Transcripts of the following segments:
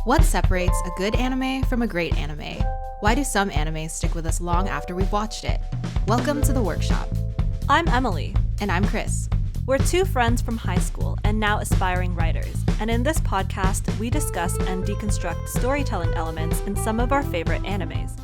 What separates a good anime from a great anime? Why do some animes stick with us long after we've watched it? Welcome to The Workshop. I'm Emily. And I'm Kris. We're two friends from high school and now aspiring writers. And in this podcast, we discuss and deconstruct storytelling elements in some of our favorite animes.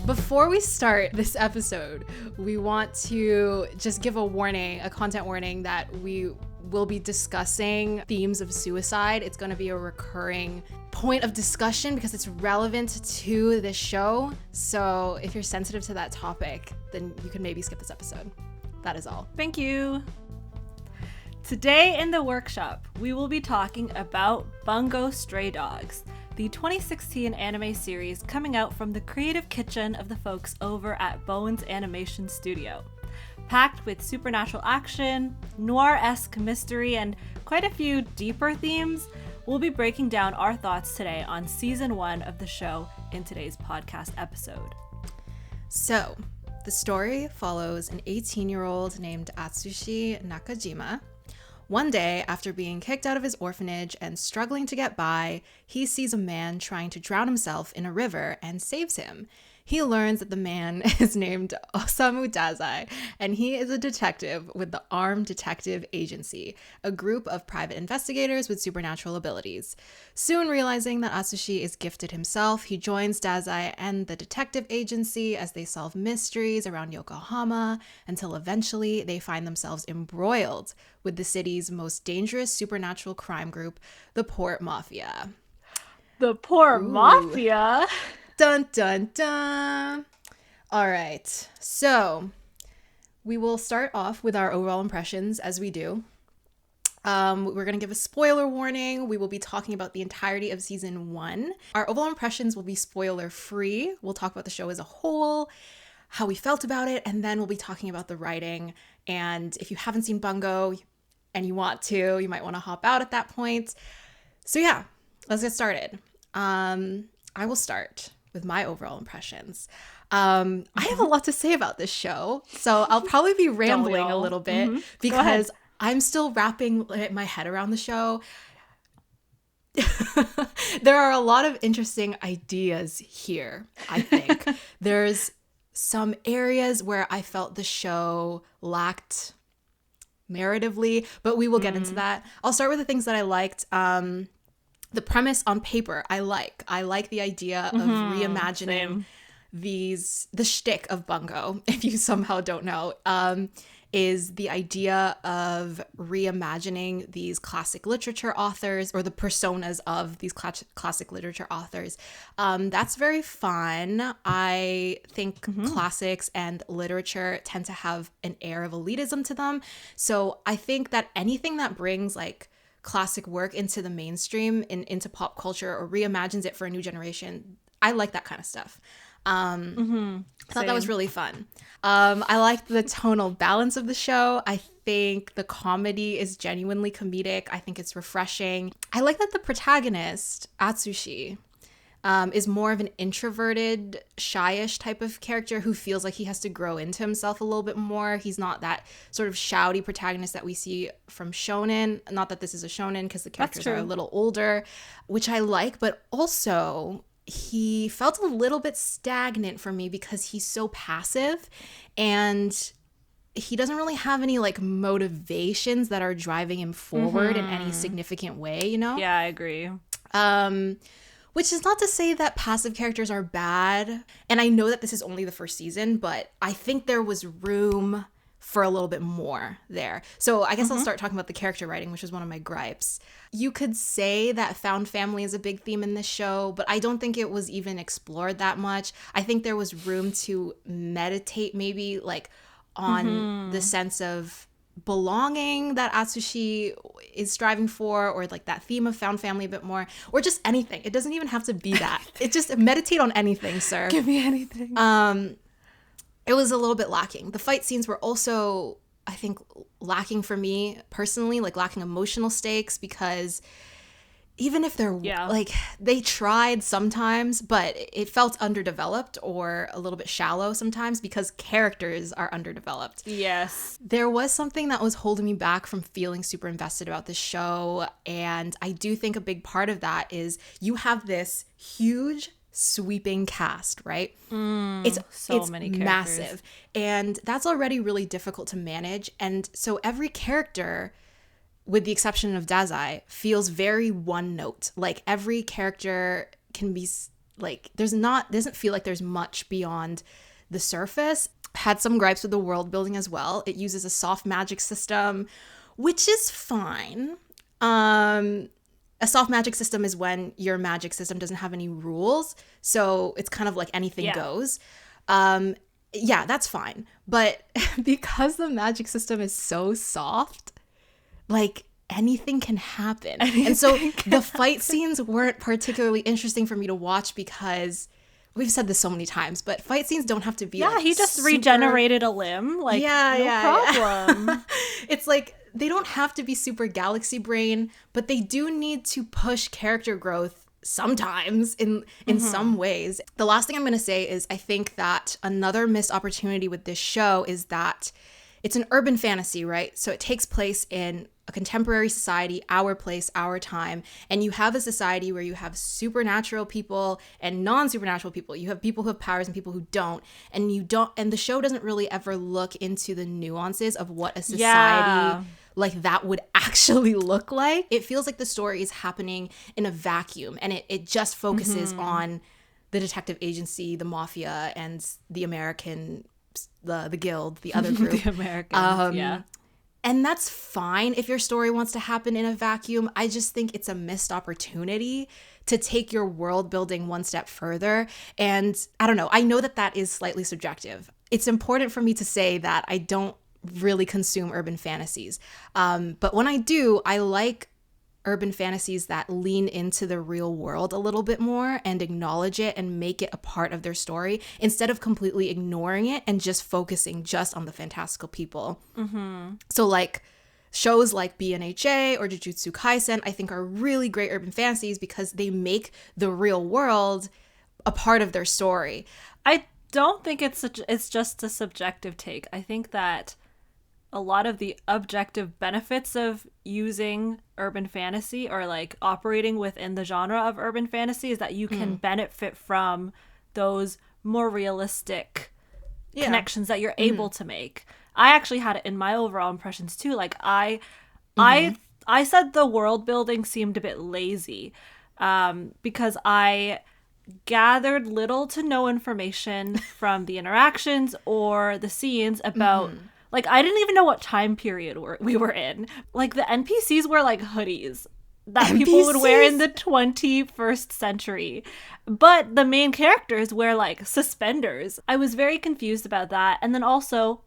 Before we start this episode, we want to just give a content warning that we will be discussing themes of suicide. It's going to be a recurring point of discussion because it's relevant to this show. So if you're sensitive to that topic, then you can maybe skip this episode. That is all. Thank you. Today in the workshop, we will be talking about Bungo Stray Dogs, the 2016 anime series coming out from the creative kitchen of the folks over at Bowen's Animation Studio. Packed with supernatural action, noir-esque mystery, and quite a few deeper themes, we'll be breaking down our thoughts today on season 1 of the show in today's podcast episode. So, the story follows an 18-year-old named Atsushi Nakajima. One day, after being kicked out of his orphanage and struggling to get by, he sees a man trying to drown himself in a river and saves him. He learns that the man is named Osamu Dazai, and he is a detective with the Armed Detective Agency, a group of private investigators with supernatural abilities. Soon realizing that Atsushi is gifted himself, he joins Dazai and the detective agency as they solve mysteries around Yokohama until eventually they find themselves embroiled with the city's most dangerous supernatural crime group, the Port Mafia. The Port Mafia? Dun, dun, dun. All right. So we will start off with our overall impressions as we do. We're going to give a spoiler warning. We will be talking about the entirety of season 1. Our overall impressions will be spoiler free. We'll talk about the show as a whole, how we felt about it, and then we'll be talking about the writing. And if you haven't seen Bungo and you want to, you might want to hop out at that point. So yeah, let's get started. I will start with my overall impressions. I have a lot to say about this show, so I'll probably be rambling a little bit because I'm still wrapping my head around the show. There are a lot of interesting ideas here, I think. There's some areas where I felt the show lacked narratively, but we will get into that. I'll start with the things that I liked. The premise on paper, I like. I like the idea of reimagining the shtick of Bungo, if you somehow don't know, is the idea of reimagining these classic literature authors or the personas of these classic literature authors. That's very fun. I think classics and literature tend to have an air of elitism to them. So I think that anything that brings like classic work into the mainstream and into pop culture or reimagines it for a new generation, I like that kind of stuff. I thought that was really fun. I liked the tonal balance of the show. I think the comedy is genuinely comedic. I think it's refreshing. I like that the protagonist, Atsushi, is more of an introverted, shyish type of character who feels like he has to grow into himself a little bit more. He's not that sort of shouty protagonist that we see from shonen. Not that this is a shonen because the characters are a little older, which I like, but also he felt a little bit stagnant for me because he's so passive and he doesn't really have any like motivations that are driving him forward in any significant way, you know? Yeah, I agree. Which is not to say that passive characters are bad. And I know that this is only the first season, but I think there was room for a little bit more there. So I guess I'll start talking about the character writing, which is one of my gripes. You could say that found family is a big theme in this show, but I don't think it was even explored that much. I think there was room to meditate maybe like on the sense of belonging that Atsushi is striving for, or like that theme of found family a bit more, or just anything. It doesn't even have to be that. It just meditate on anything, sir. Give me anything. It was a little bit lacking. The fight scenes were also, I think, lacking for me personally, like lacking emotional stakes because even if they're like, they tried sometimes, but it felt underdeveloped or a little bit shallow sometimes because characters are underdeveloped. Yes. There was something that was holding me back from feeling super invested about the show. And I do think a big part of that is you have this huge sweeping cast, right? It's many characters. Massive. And that's already really difficult to manage. And so every character, with the exception of Dazai, feels very one note. Like every character can be like, doesn't feel like there's much beyond the surface. Had some gripes with the world building as well. It uses a soft magic system, which is fine. A soft magic system is when your magic system doesn't have any rules. So it's kind of like anything goes. Yeah, that's fine. But because the magic system is so soft, like anything can happen. And so the fight scenes weren't particularly interesting for me to watch because we've said this so many times, but fight scenes don't have to be like he just regenerated a limb. Like, no problem. It's like, they don't have to be super galaxy brain, but they do need to push character growth sometimes in some ways. The last thing I'm going to say is I think that another missed opportunity with this show is that it's an urban fantasy, right? So it takes place in a contemporary society, our place, our time. And you have a society where you have supernatural people and non-supernatural people. You have people who have powers and people who don't. And the show doesn't really ever look into the nuances of what a society like that would actually look like. It feels like the story is happening in a vacuum, and it just focuses on the detective agency, the mafia, and the American, the guild, the other group. The Americans, And that's fine if your story wants to happen in a vacuum. I just think it's a missed opportunity to take your world building one step further. And I don't know. I know that is slightly subjective. It's important for me to say that I don't really consume urban fantasies. But when I do, I like urban fantasies that lean into the real world a little bit more and acknowledge it and make it a part of their story instead of completely ignoring it and just focusing just on the fantastical people. So like shows like BNHA or Jujutsu Kaisen, I think are really great urban fantasies because they make the real world a part of their story. I don't think it's just a subjective take. I think that a lot of the objective benefits of using urban fantasy or like operating within the genre of urban fantasy is that you can benefit from those more realistic connections that you're able to make. I actually had it in my overall impressions too. Like I said the world building seemed a bit lazy because I gathered little to no information from the interactions or the scenes about like, I didn't even know what time period we were in. Like, the NPCs were like hoodies that people would wear in the 21st century. But the main characters wear like suspenders. I was very confused about that. And then also,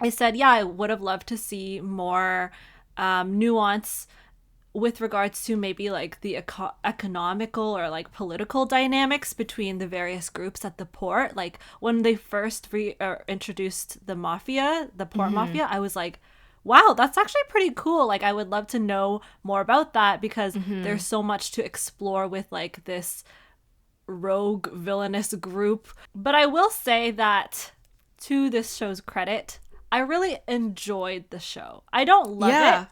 I said, yeah, I would have loved to see more nuance with regards to maybe like the economical or like political dynamics between the various groups at the port. Like when they first introduced the mafia, the port mafia, I was like, wow, that's actually pretty cool. Like I would love to know more about that because there's so much to explore with like this rogue villainous group. But I will say that to this show's credit, I really enjoyed the show. I don't love it.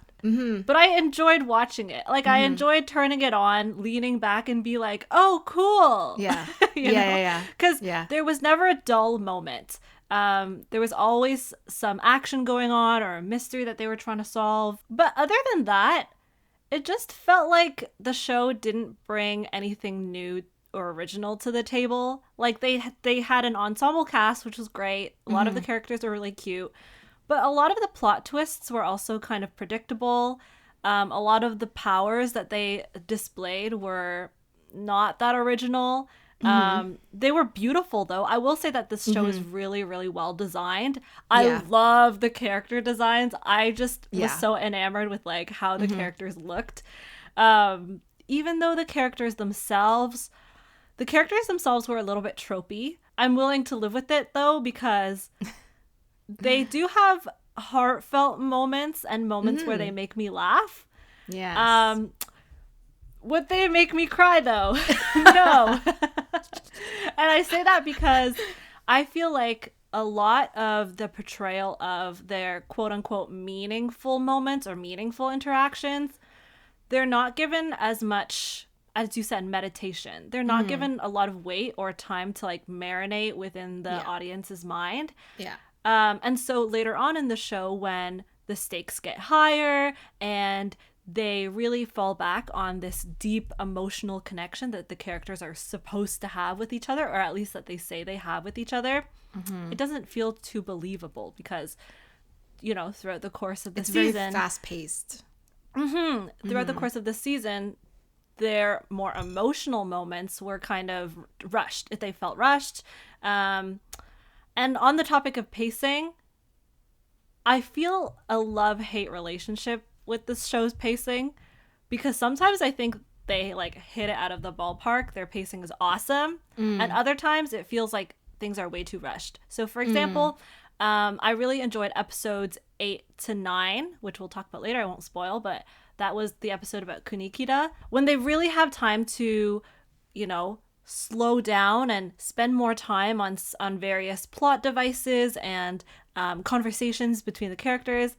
But I enjoyed watching it. Like, I enjoyed turning it on, leaning back and be like, oh, cool. Yeah. Because there was never a dull moment. There was always some action going on or a mystery that they were trying to solve. But other than that, it just felt like the show didn't bring anything new or original to the table. Like, they had an ensemble cast, which was great. A lot of the characters were really cute. But a lot of the plot twists were also kind of predictable. A lot of the powers that they displayed were not that original. They were beautiful, though. I will say that this show is really, really well designed. I love the character designs. I just was so enamored with like how the characters looked. Even though the characters themselves were a little bit tropey. I'm willing to live with it, though, because they do have heartfelt moments and moments where they make me laugh. Yeah. Would they make me cry though? No. And I say that because I feel like a lot of the portrayal of their quote unquote meaningful moments or meaningful interactions, they're not given as much, as you said, meditation. They're not given a lot of weight or time to like marinate within the audience's mind. Yeah. And so later on in the show, when the stakes get higher and they really fall back on this deep emotional connection that the characters are supposed to have with each other, or at least that they say they have with each other, it doesn't feel too believable because, you know, throughout the course of the season... It's very fast-paced. Throughout the course of the season, their more emotional moments were kind of rushed. They felt rushed. And on the topic of pacing, I feel a love-hate relationship with this show's pacing, because sometimes I think they like hit it out of the ballpark. Their pacing is awesome. And other times it feels like things are way too rushed. So for example, I really enjoyed episodes 8 to 9, which we'll talk about later. I won't spoil, but that was the episode about Kunikida, when they really have time to, you know, slow down and spend more time on various plot devices and conversations between the characters.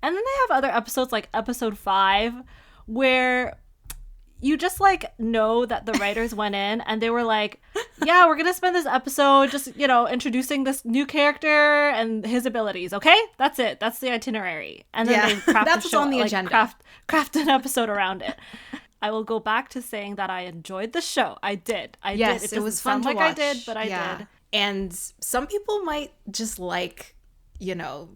And then they have other episodes like episode 5 where you just like know that the writers went in and they were like, yeah, we're gonna spend this episode just, you know, introducing this new character and his abilities. Okay, that's it, that's the itinerary. And then they craft that's the show, what's on the like, agenda. craft an episode around it. I will go back to saying that I enjoyed the show. I did. Yes, it was fun to watch. I did, but I did. And some people might just like, you know,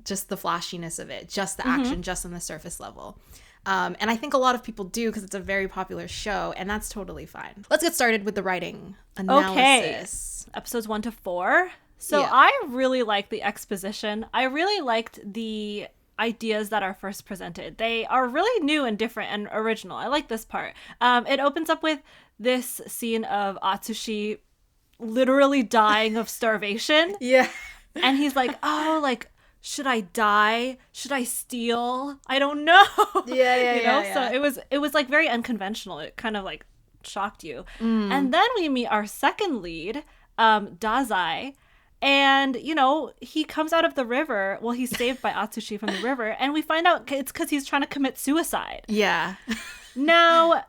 just the flashiness of it, just the action, just on the surface level. And I think a lot of people do because it's a very popular show, and that's totally fine. Let's get started with the writing analysis. Okay. Episodes 1 to 4. So Yeah. I really liked the exposition. I really liked the ideas that are first presented. They are really new and different and original. I like this part. It opens up with this scene of Atsushi literally dying of starvation. Yeah. And he's like, oh, like, should I die? Should I steal? I don't know. Yeah, you know? yeah. So it was like very unconventional. It kind of like shocked you. And then we meet our second lead, Dazai. And, you know, he comes out of the river. Well, he's saved by Atsushi from the river. And we find out it's because he's trying to commit suicide. Yeah. Now,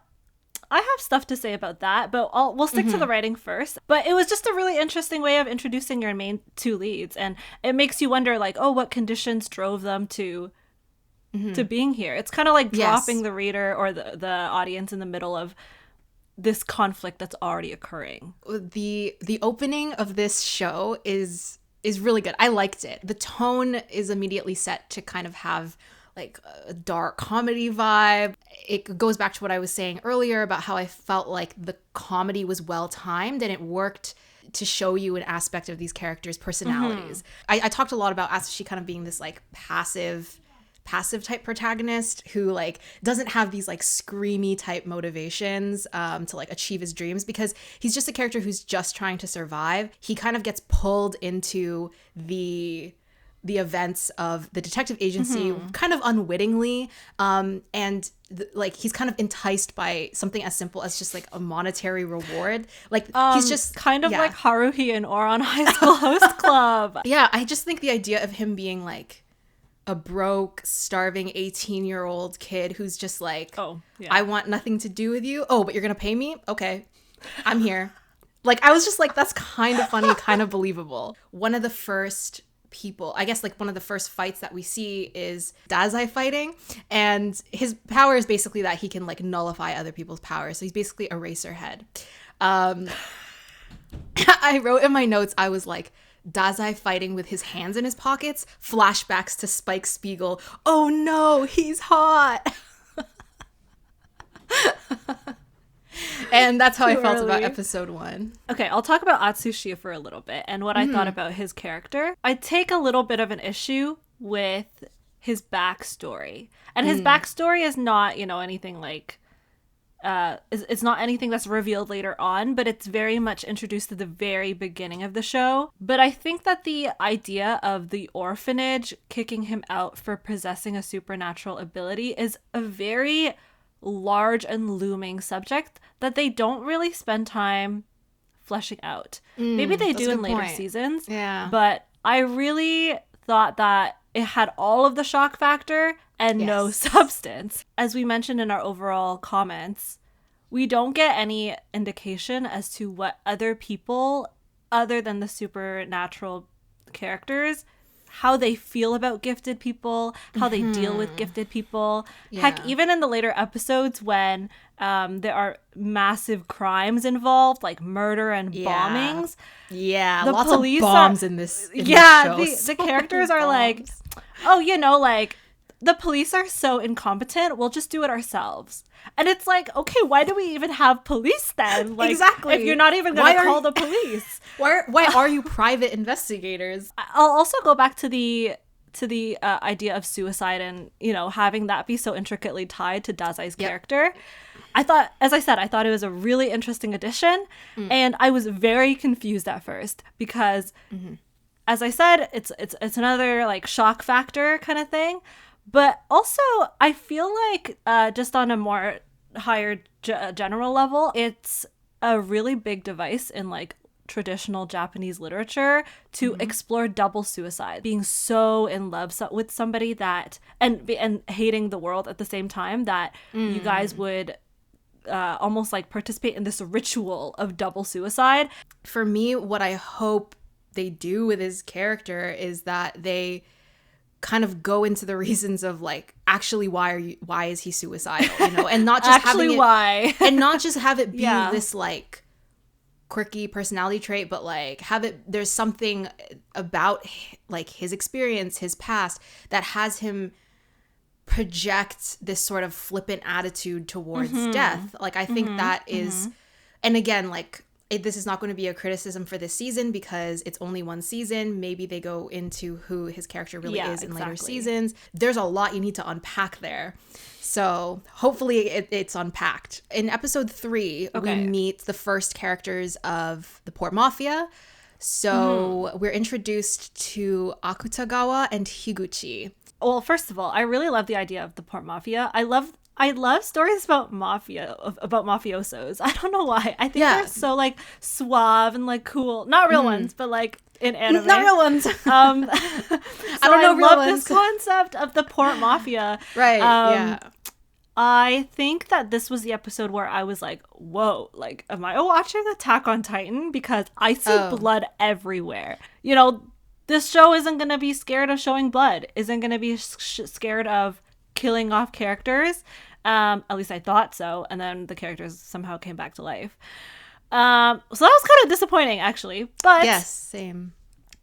I have stuff to say about that, but we'll stick to the writing first. But it was just a really interesting way of introducing your main two leads. And it makes you wonder, like, oh, what conditions drove them to being here? It's kind of like dropping the reader or the audience in the middle of this conflict that's already occurring. The opening of this show is really good. I liked it. The tone is immediately set to kind of have like a dark comedy vibe. It goes back to what I was saying earlier about how I felt like the comedy was well timed and it worked to show you an aspect of these characters' personalities. I talked a lot about Atsushi kind of being this like passive type protagonist who like doesn't have these like screamy type motivations to like achieve his dreams, because he's just a character who's just trying to survive. He kind of gets pulled into the events of the detective agency kind of unwittingly, and like he's kind of enticed by something as simple as just like a monetary reward. Like he's just kind of like Haruhi in Ouran High School Host Club. Yeah, I just think the idea of him being like a broke, starving 18-year-old kid who's just like, I want nothing to do with you. Oh, but you're gonna pay me? Okay, I'm here. Like, I was just like, that's kind of funny, kind of believable. One of the first people, I guess like one of the first fights that we see is Dazai fighting, and his power is basically that he can like nullify other people's powers. So he's basically Eraserhead. I wrote in my notes, I was like, Dazai fighting with his hands in his pockets, flashbacks to Spike Spiegel. Oh no, he's hot. And that's how I felt about episode 1. Okay, I'll talk about Atsushi for a little bit and what I thought about his character. I take a little bit of an issue with his backstory. And his backstory is not, you know, anything like... it's not anything that's revealed later on, but it's very much introduced at the very beginning of the show. But I think that the idea of the orphanage kicking him out for possessing a supernatural ability is a very large and looming subject that they don't really spend time fleshing out. Maybe they do in later seasons. Yeah. But I really thought that it had all of the shock factor and no substance. As we mentioned in our overall comments, we don't get any indication as to what other people, other than the supernatural characters, how they feel about gifted people, how they deal with gifted people. Yeah. Heck, even in the later episodes when there are massive crimes involved, like murder and bombings. Yeah, the lots police of bombs in this show. The characters are like, oh, like, the police are so incompetent, we'll just do it ourselves. And it's like, okay, why do we even have police then? Like, exactly. If you're not even going to call the police. Why are you private investigators? I'll also go back to the idea of suicide and, having that be so intricately tied to Dazai's character. I thought it was a really interesting addition. And I was very confused at first because, as I said, it's another like shock factor kind of thing. But also, I feel like just on a more higher general level, it's a really big device in like traditional Japanese literature to explore double suicide, being so in love with somebody that and hating the world at the same time that you guys would almost like participate in this ritual of double suicide. For me, what I hope they do with his character is that they kind of go into the reasons of like, actually, why is he suicidal, and not just actually why and not just have it be this like quirky personality trait, but like there's something about like his experience, his past, that has him project this sort of flippant attitude towards death. Like, I think that is, and again, like, this is not going to be a criticism for this season because it's only one season. Maybe they go into who his character really is in later seasons. There's a lot you need to unpack there. So hopefully it's unpacked. In episode 3, we meet the first characters of the Port Mafia. So we're introduced to Akutagawa and Higuchi. Well, first of all, I really love the idea of the Port Mafia. I love stories about mafiosos. I don't know why. I think they're so like suave and like cool. Not real ones, but like in anime. Not real ones. I love this concept of the Port Mafia. Right. I think that this was the episode where I was like, whoa, like, am I watching Attack on Titan? Because I see blood everywhere. This show isn't going to be scared of showing blood, isn't going to be scared of killing off characters. At least I thought so. And then the characters somehow came back to life. So that was kind of disappointing, actually. But yes, same.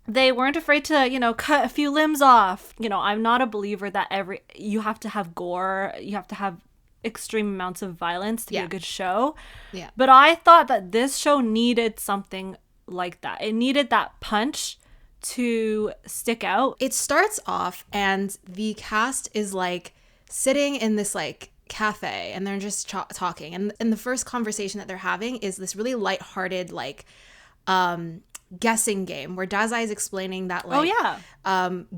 They weren't afraid to, cut a few limbs off. I'm not a believer that you have to have gore. You have to have extreme amounts of violence to be a good show. Yeah. But I thought that this show needed something like that. It needed that punch to stick out. It starts off and the cast is like sitting in this like cafe and they're just talking, and the first conversation that they're having is this really lighthearted like guessing game where Dazai is explaining that like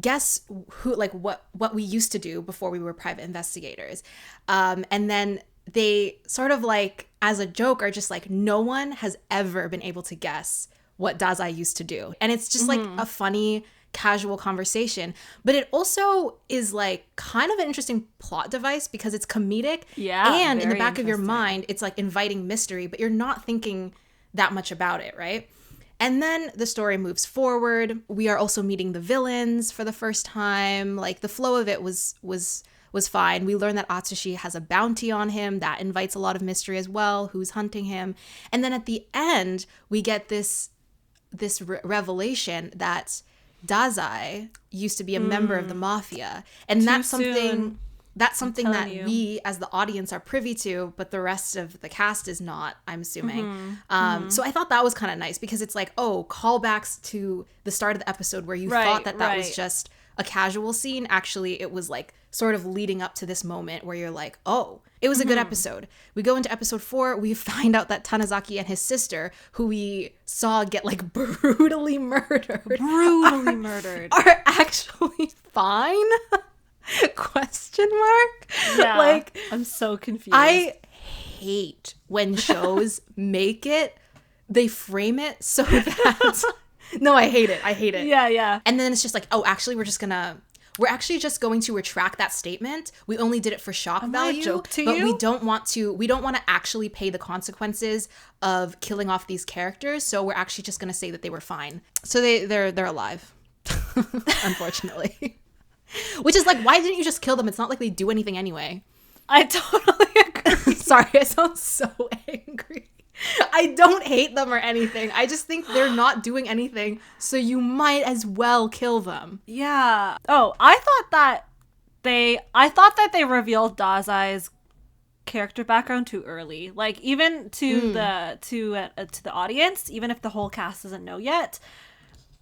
guess who, like what we used to do before we were private investigators, and then they sort of like as a joke are just like, no one has ever been able to guess what Dazai used to do. And it's just like a funny, casual conversation. But it also is like kind of an interesting plot device because it's comedic. Yeah. And in the back of your mind, it's like inviting mystery, but you're not thinking that much about it, right? And then the story moves forward. We are also meeting the villains for the first time. Like the flow of it was fine. We learn that Atsushi has a bounty on him that invites a lot of mystery as well, who's hunting him. And then at the end, we get this revelation that Dazai used to be a member of the mafia, and that's something that we as the audience are privy to, but the rest of the cast is not, I'm assuming. So I thought that was kind of nice because it's like, callbacks to the start of the episode where you thought that was just a casual scene. Actually, it was like sort of leading up to this moment where you're like, it was a good episode. We go into episode 4, we find out that Tanizaki and his sister, who we saw get like brutally murdered, are actually fine. Question mark? Yeah. Like, I'm so confused. I hate when shows they frame it so that no, I hate it. Yeah. And then it's just like, oh, actually we're actually just going to retract that statement. We only did it for shock value. A joke to but you? we don't want to actually pay the consequences of killing off these characters. So we're actually just gonna say that they were fine. So they're alive. Unfortunately. Which is like, why didn't you just kill them? It's not like they do anything anyway. I totally agree. Sorry, I sound so angry. I don't hate them or anything. I just think they're not doing anything, so you might as well kill them. Yeah. Oh, I thought that they revealed Dazai's character background too early. Like, even to the audience, even if the whole cast doesn't know yet,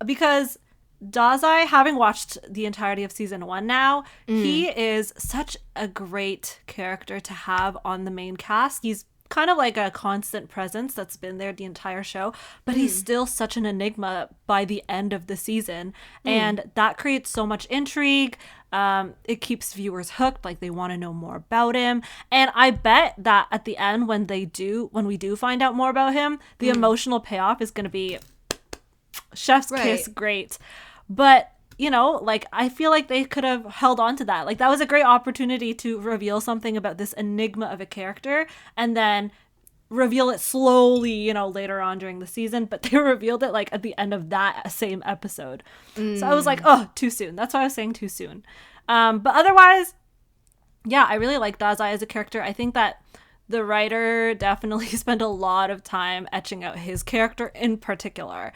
because Dazai, having watched the entirety of season 1 now, he is such a great character to have on the main cast. He's kind of like a constant presence that's been there the entire show, but he's still such an enigma by the end of the season, and that creates so much intrigue. It keeps viewers hooked, like they want to know more about him, and I bet that at the end, when we do find out more about him, the emotional payoff is going to be chef's kiss great. But like, I feel like they could have held on to that. Like, that was a great opportunity to reveal something about this enigma of a character and then reveal it slowly, later on during the season. But they revealed it, like, at the end of that same episode. So I was like, oh, too soon. That's why I was saying too soon. But otherwise, yeah, I really like Dazai as a character. I think that the writer definitely spent a lot of time etching out his character in particular.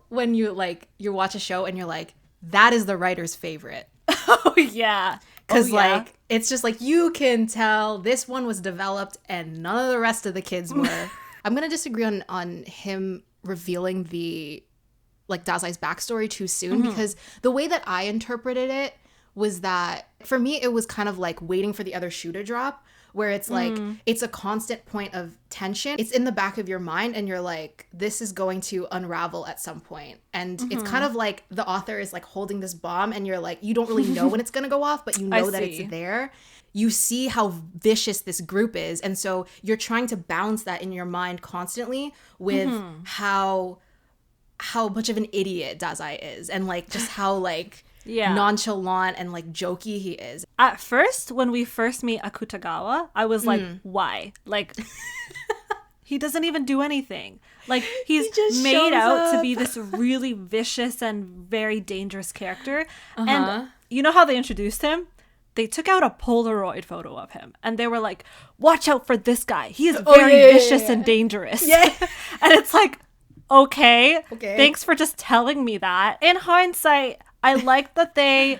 When you watch a show and you're like, that is the writer's favorite. Oh, yeah. Because, like, it's just like, you can tell this one was developed and none of the rest of the kids were. I'm going to disagree on him revealing Dazai's backstory too soon, because the way that I interpreted it was that, for me, it was kind of like waiting for the other shoe to drop, where it's like, it's a constant point of tension. It's in the back of your mind and you're like, this is going to unravel at some point. And it's kind of like the author is like holding this bomb and you're like, you don't really know when it's going to go off, but you know that it's there. You see how vicious this group is. And so you're trying to balance that in your mind constantly with how much of an idiot Dazai is, and like just how nonchalant and like jokey he is. At first, when we first meet Akutagawa, I was like, why? Like, he doesn't even do anything. Like, he's made out to be this really vicious and very dangerous character. And you know how they introduced him? They took out a Polaroid photo of him and they were like, watch out for this guy. He is very vicious and dangerous. Yeah. And it's like, okay, thanks for just telling me that. In hindsight, I like that they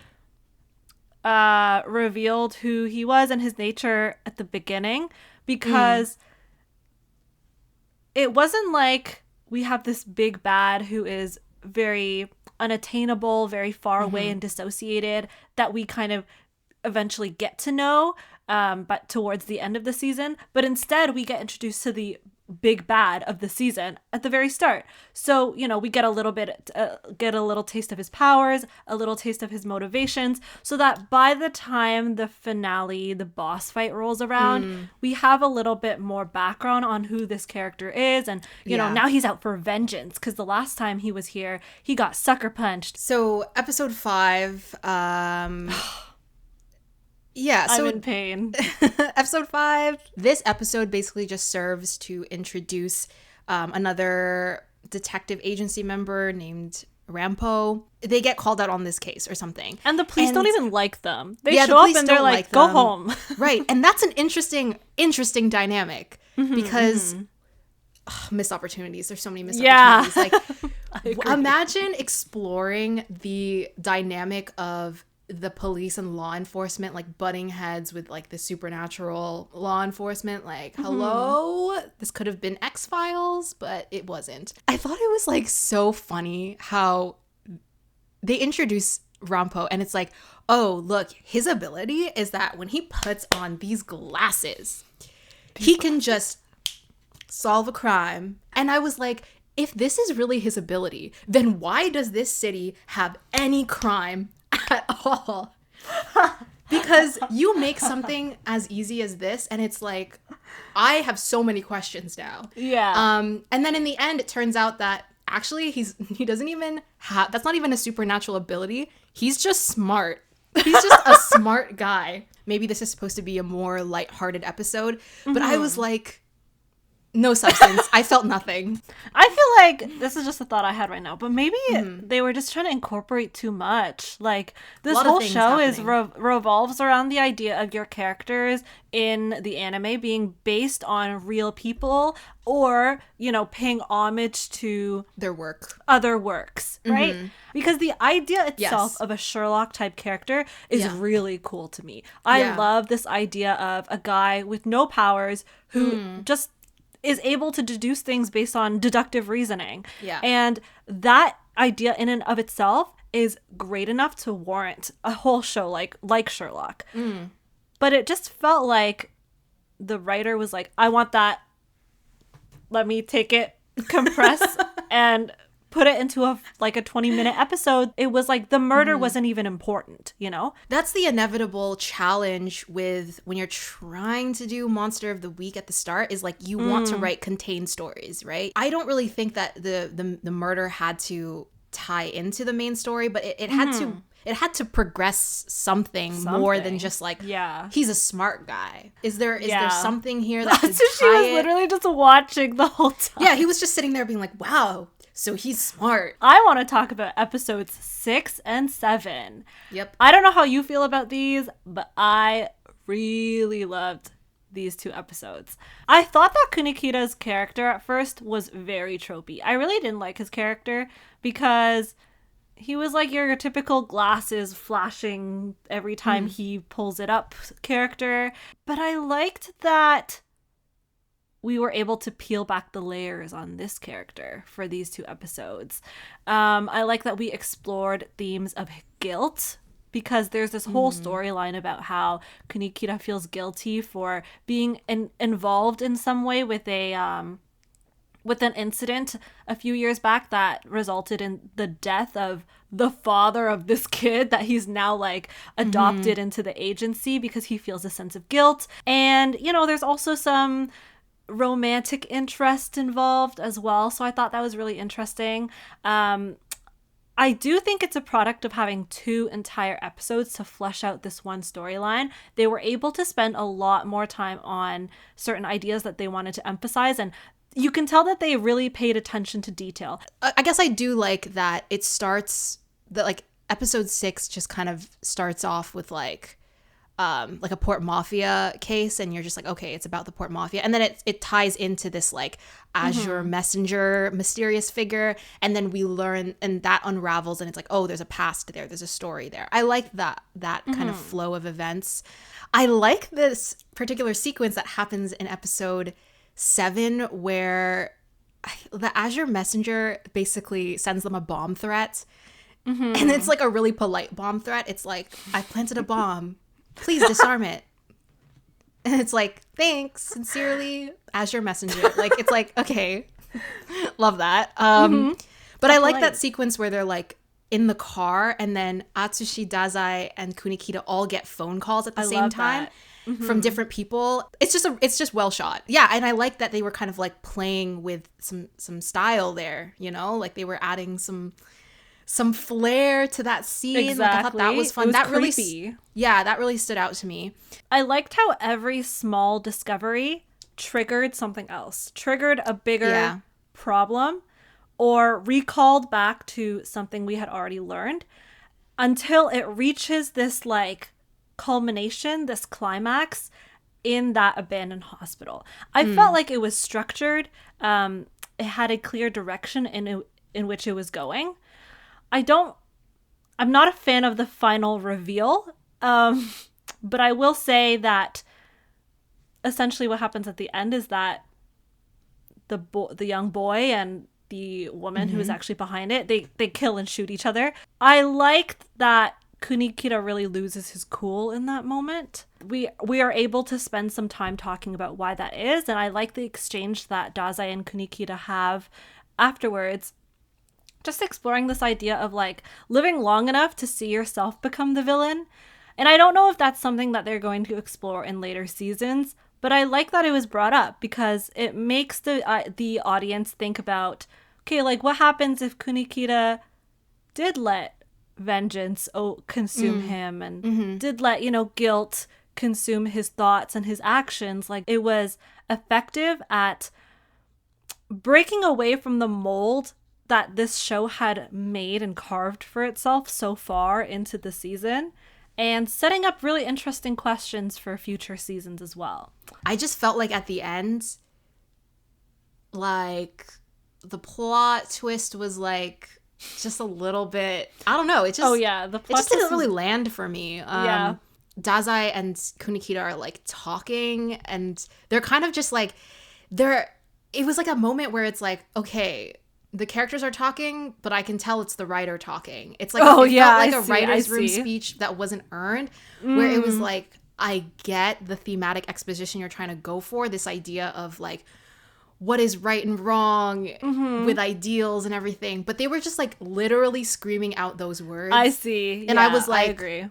revealed who he was and his nature at the beginning, because it wasn't like we have this big bad who is very unattainable, very far away and dissociated, that we kind of eventually get to know, but towards the end of the season. But instead, we get introduced to the big bad of the season at the very start. So, we get a little taste of his powers, a little taste of his motivations, so that by the time the finale, the boss fight rolls around, we have a little bit more background on who this character is. And, you know, now he's out for vengeance, because the last time he was here, he got sucker punched. So episode 5, yeah, so I'm in pain. Episode 5. This episode basically just serves to introduce another detective agency member named Rampo. They get called out on this case or something. And the police don't even like them. They show up and they're like, go home. Right. And that's an interesting dynamic, because missed opportunities. There's so many missed opportunities. Like, imagine exploring the dynamic of the police and law enforcement, like, butting heads with like the supernatural law enforcement. Like, hello, this could have been X-Files, but it wasn't. I thought it was like so funny how they introduce Rampo and it's like, oh, look, his ability is that when he puts on these glasses, he can just solve a crime. And I was like, if this is really his ability, then why does this city have any crime at all? Because you make something as easy as this, and it's like, I have so many questions now. Yeah. And then in the end, it turns out that actually he doesn't even have, that's not even a supernatural ability. He's just smart. He's just a smart guy. Maybe this is supposed to be a more lighthearted episode, but I was like, no substance. I felt nothing. I feel like this is just a thought I had right now, but maybe they were just trying to incorporate too much. Like, this whole show is revolves around the idea of your characters in the anime being based on real people, or, you know, paying homage to their work, other works, right? Because the idea itself of a Sherlock type character is really cool to me. I love this idea of a guy with no powers who just is able to deduce things based on deductive reasoning. Yeah. And that idea in and of itself is great enough to warrant a whole show like Sherlock. But it just felt like the writer was like, I want that. Let me take it, compress, and put it into a 20-minute episode. It was like the murder wasn't even important, you know? That's the inevitable challenge with when you're trying to do Monster of the Week at the start, is like, you want to write contained stories, right? I don't really think that the murder had to tie into the main story, but it had to progress something more than just like, he's a smart guy. Is there something here that could tie she was literally just watching the whole time. Yeah, he was just sitting there being like, wow, so he's smart. I want to talk about episodes 6 and 7. Yep. I don't know how you feel about these, but I really loved these 2 episodes. I thought that Kunikita's character at first was very tropey. I really didn't like his character because he was like your typical glasses flashing every time he pulls it up character. But I liked that we were able to peel back the layers on this character for these 2 episodes. I like that we explored themes of guilt, because there's this whole storyline about how Kunikita feels guilty for being involved in some way with an incident a few years back that resulted in the death of the father of this kid that he's now like adopted into the agency, because he feels a sense of guilt. And, you know, there's also some romantic interest involved as well, so I thought that was really interesting. I do think it's a product of having 2 entire episodes to flesh out this one storyline. They were able to spend a lot more time on certain ideas that they wanted to emphasize, and you can tell that they really paid attention to detail. I guess I do like that it starts, that like episode 6 just kind of starts off with like a Port Mafia case, and you're just like, okay, it's about the Port Mafia, and then it ties into this like Azure Messenger mysterious figure, and then we learn, and that unravels, and it's like, oh, there's a past there, there's a story there. I like that kind of flow of events. I like this particular sequence that happens in episode 7 where the Azure Messenger basically sends them a bomb threat, and it's like a really polite bomb threat. It's like, I planted a bomb, please disarm it. And it's like, thanks, sincerely, Azure Messenger. Like, it's like, okay, love that. But I like that sequence where they're like in the car, and then Atsushi, Dazai, and Kunikita all get phone calls at the same time from different people. It's just well shot. Yeah, and I like that they were kind of like playing with some style there, you know? Like, they were adding some flair to that scene. Exactly. Like, I thought that was fun. It was that creepy. that really stood out to me. I liked how every small discovery triggered something else, triggered a bigger problem, or recalled back to something we had already learned, until it reaches this like culmination, this climax in that abandoned hospital. I felt like it was structured. It had a clear direction in which it was going. I'm not a fan of the final reveal, but I will say that essentially what happens at the end is that the young boy and the woman who is actually behind it, they kill and shoot each other. I liked that Kunikita really loses his cool in that moment. We are able to spend some time talking about why that is, and I like the exchange that Dazai and Kunikita have afterwards, just exploring this idea of like living long enough to see yourself become the villain. And I don't know if that's something that they're going to explore in later seasons, but I like that it was brought up because it makes the audience think about, okay, like what happens if Kunikida did let vengeance consume him and did let, guilt consume his thoughts and his actions. Like it was effective at breaking away from the mold that this show had made and carved for itself so far into the season, and setting up really interesting questions for future seasons as well. I just felt like at the end, like the plot twist was like just a little bit, I don't know, it just the plot it just didn't really land for me. Dazai and Kunikida are like talking, and they're kind of just like it was like a moment where it's like, okay, the characters are talking, but I can tell it's the writer talking. It's like it felt like a writer's room speech that wasn't earned, where it was like, I get the thematic exposition you're trying to go for, this idea of like what is right and wrong with ideals and everything, but they were just like literally screaming out those words. I see. And I was like, I agree.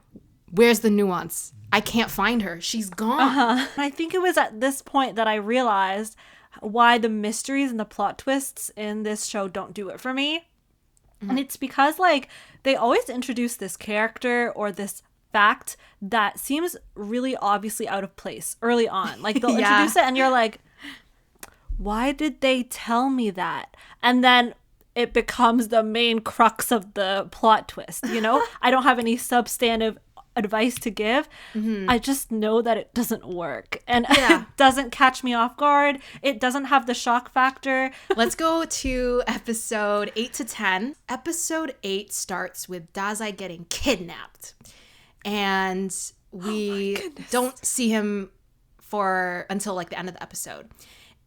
Where's the nuance? I can't find her. She's gone. I think it was at this point that I realized why the mysteries and the plot twists in this show don't do it for me. And it's because like they always introduce this character or this fact that seems really obviously out of place early on. Like they'll introduce it and you're like, why did they tell me that? And then it becomes the main crux of the plot twist, I don't have any substantive advice to give. I just know that it doesn't work, and it doesn't catch me off guard. It doesn't have the shock factor. Let's go to episode 8 to 10. Episode 8 starts with Dazai getting kidnapped, and we don't see him until like the end of the episode.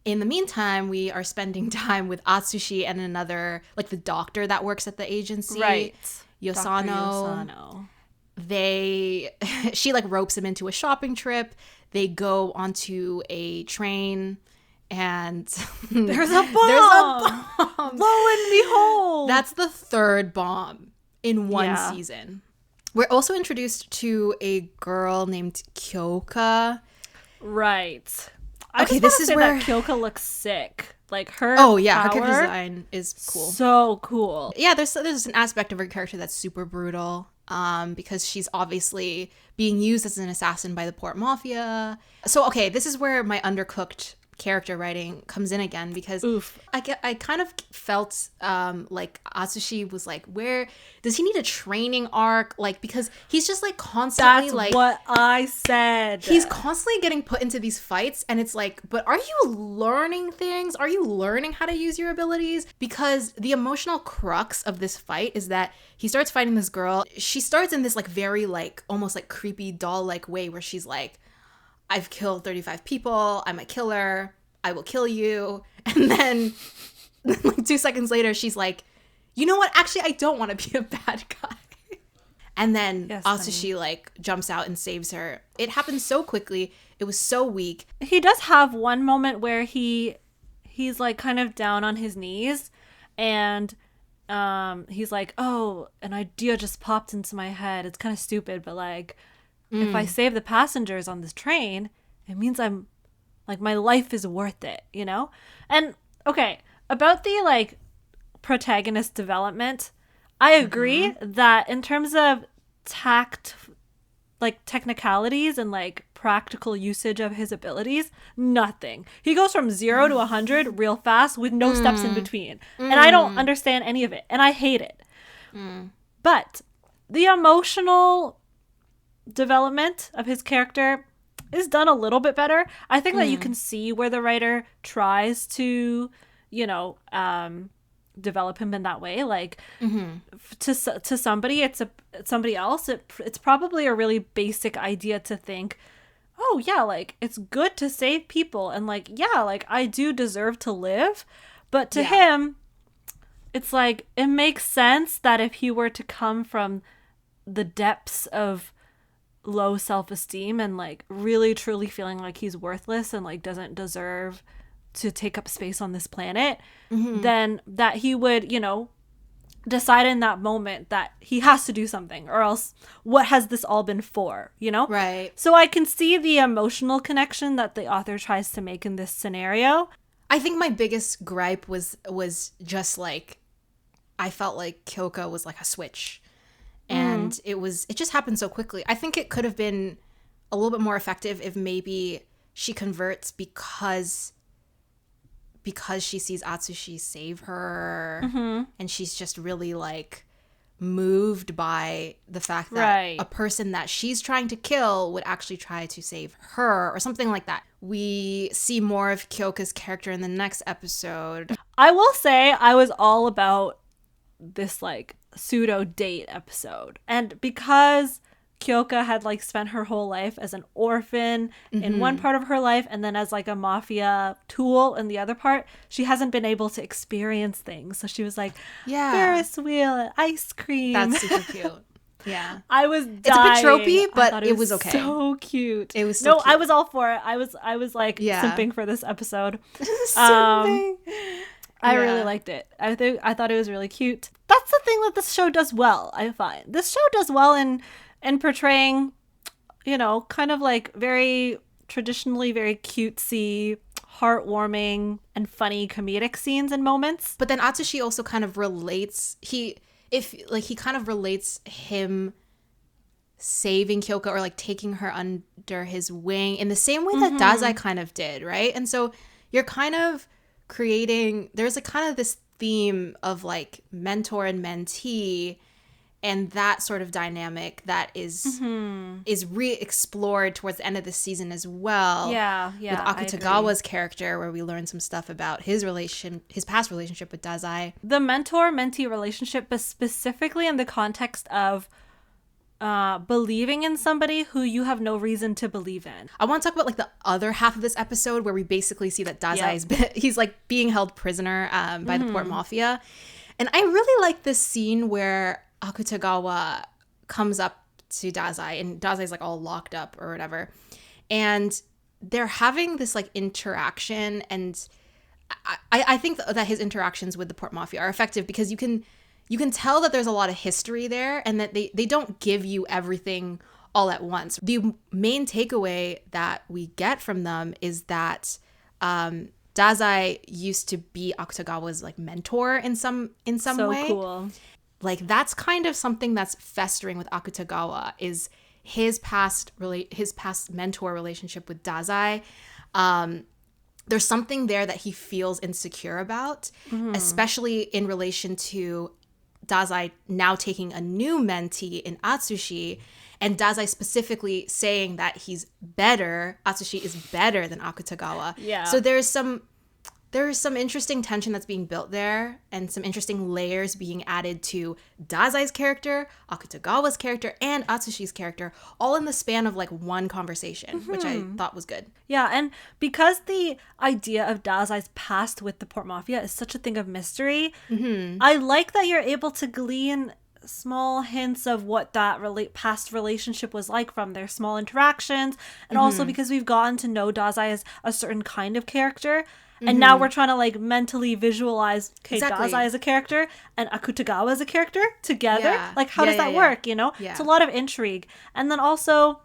In the meantime, we are spending time with Atsushi and another, like the doctor that works at the agency, right? Yosano. She like ropes him into a shopping trip. They go onto a train, and there's a bomb. Lo and behold, that's the third bomb in one season. We're also introduced to a girl named Kyoka. Right. This is where that Kyoka looks sick. Like her her character design is cool. So cool. Yeah, there's an aspect of her character that's super brutal. Because she's obviously being used as an assassin by the Port Mafia. So, this is where my undercooked character writing comes in again, because I kind of felt like Atsushi was like, where does he need a training arc? Like, because he's just like constantly That's what I said. He's constantly getting put into these fights, and it's like, but are you learning things? Are you learning how to use your abilities? Because the emotional crux of this fight is that he starts fighting this girl. She starts in this like very like almost like creepy doll-like way where she's like, I've killed 35 people. I'm a killer. I will kill you. And then like 2 seconds later, she's like, you know what? Actually, I don't want to be a bad guy. And then Atsushi like jumps out and saves her. It happened so quickly. It was so weak. He does have one moment where he's like kind of down on his knees, and he's like, oh, an idea just popped into my head. It's kind of stupid, but like, if I save the passengers on this train, it means I'm like, my life is worth it, And about the like protagonist development, I agree that in terms of technicalities and like practical usage of his abilities, nothing. He goes from 0 to 100 real fast with no steps in between. And I don't understand any of it, and I hate it. But the emotional development of his character is done a little bit better. I think that you can see where the writer tries to, develop him in that way. Like to somebody, somebody else, it's probably a really basic idea to think, oh yeah, like it's good to save people, and like, yeah, like I do deserve to live. But to him, it's like, it makes sense that if he were to come from the depths of low self-esteem and like really truly feeling like he's worthless and like doesn't deserve to take up space on this planet, then that he would, decide in that moment that he has to do something, or else what has this all been for, you know? Right. So I can see the emotional connection that the author tries to make in this scenario. I think my biggest gripe was just like, I felt like Kyoka was like a switch, and it just happened so quickly. I think it could have been a little bit more effective if maybe she converts because she sees Atsushi save her, and she's just really like moved by the fact that a person that she's trying to kill would actually try to save her, or something like that. We see more of Kyoka's character in the next episode. I will say I was all about this like pseudo date episode, and because Kyoka had like spent her whole life as an orphan in one part of her life, and then as like a mafia tool in the other part, she hasn't been able to experience things. So she was like, Ferris wheel and ice cream. That's super cute. Yeah. I was dying. It's a bit tropey, but it was okay. So cute. It was so cute. I was all for it. I was like simping for this episode. Simping. I really liked it. I thought it was really cute. That's the thing that this show does well, I find. This show does well in portraying, you know, kind of like very traditionally very cutesy, heartwarming, and funny comedic scenes and moments. But then Atsushi also kind of relates, he kind of relates him saving Kyoka or like taking her under his wing in the same way that Dazai kind of did, right? And so you're kind of creating, there's a kind of this theme of like mentor and mentee, and that sort of dynamic that is re-explored towards the end of the season as well. Yeah. With Akutagawa's character, where we learn some stuff about his past relationship with Dazai. The mentor-mentee relationship, but specifically in the context of believing in somebody who you have no reason to believe in. I want to talk about like the other half of this episode where we basically see that Dazai he's like being held prisoner by the Port Mafia. And I really like this scene where Akutagawa comes up to Dazai, and Dazai's like all locked up or whatever, and they're having this like interaction, and I think that his interactions with the Port Mafia are effective because you can tell that there's a lot of history there, and that they don't give you everything all at once. The main takeaway that we get from them is that Dazai used to be Akutagawa's like mentor in some way. So cool. Like that's kind of something that's festering with Akutagawa, is his past mentor relationship with Dazai. There's something there that he feels insecure about, especially in relation to Dazai now taking a new mentee in Atsushi, and Dazai specifically saying that Atsushi is better than Akutagawa. Yeah. So there's some interesting tension that's being built there, and some interesting layers being added to Dazai's character, Akutagawa's character, and Atsushi's character, all in the span of like one conversation, which I thought was good. Yeah, and because the idea of Dazai's past with the Port Mafia is such a thing of mystery, I like that you're able to glean small hints of what that past relationship was like from their small interactions, and also because we've gotten to know Dazai as a certain kind of character. And now we're trying to like mentally visualize Dazai as a character and Akutagawa as a character together. Yeah. Like how does that work, you know? Yeah. It's a lot of intrigue. And then also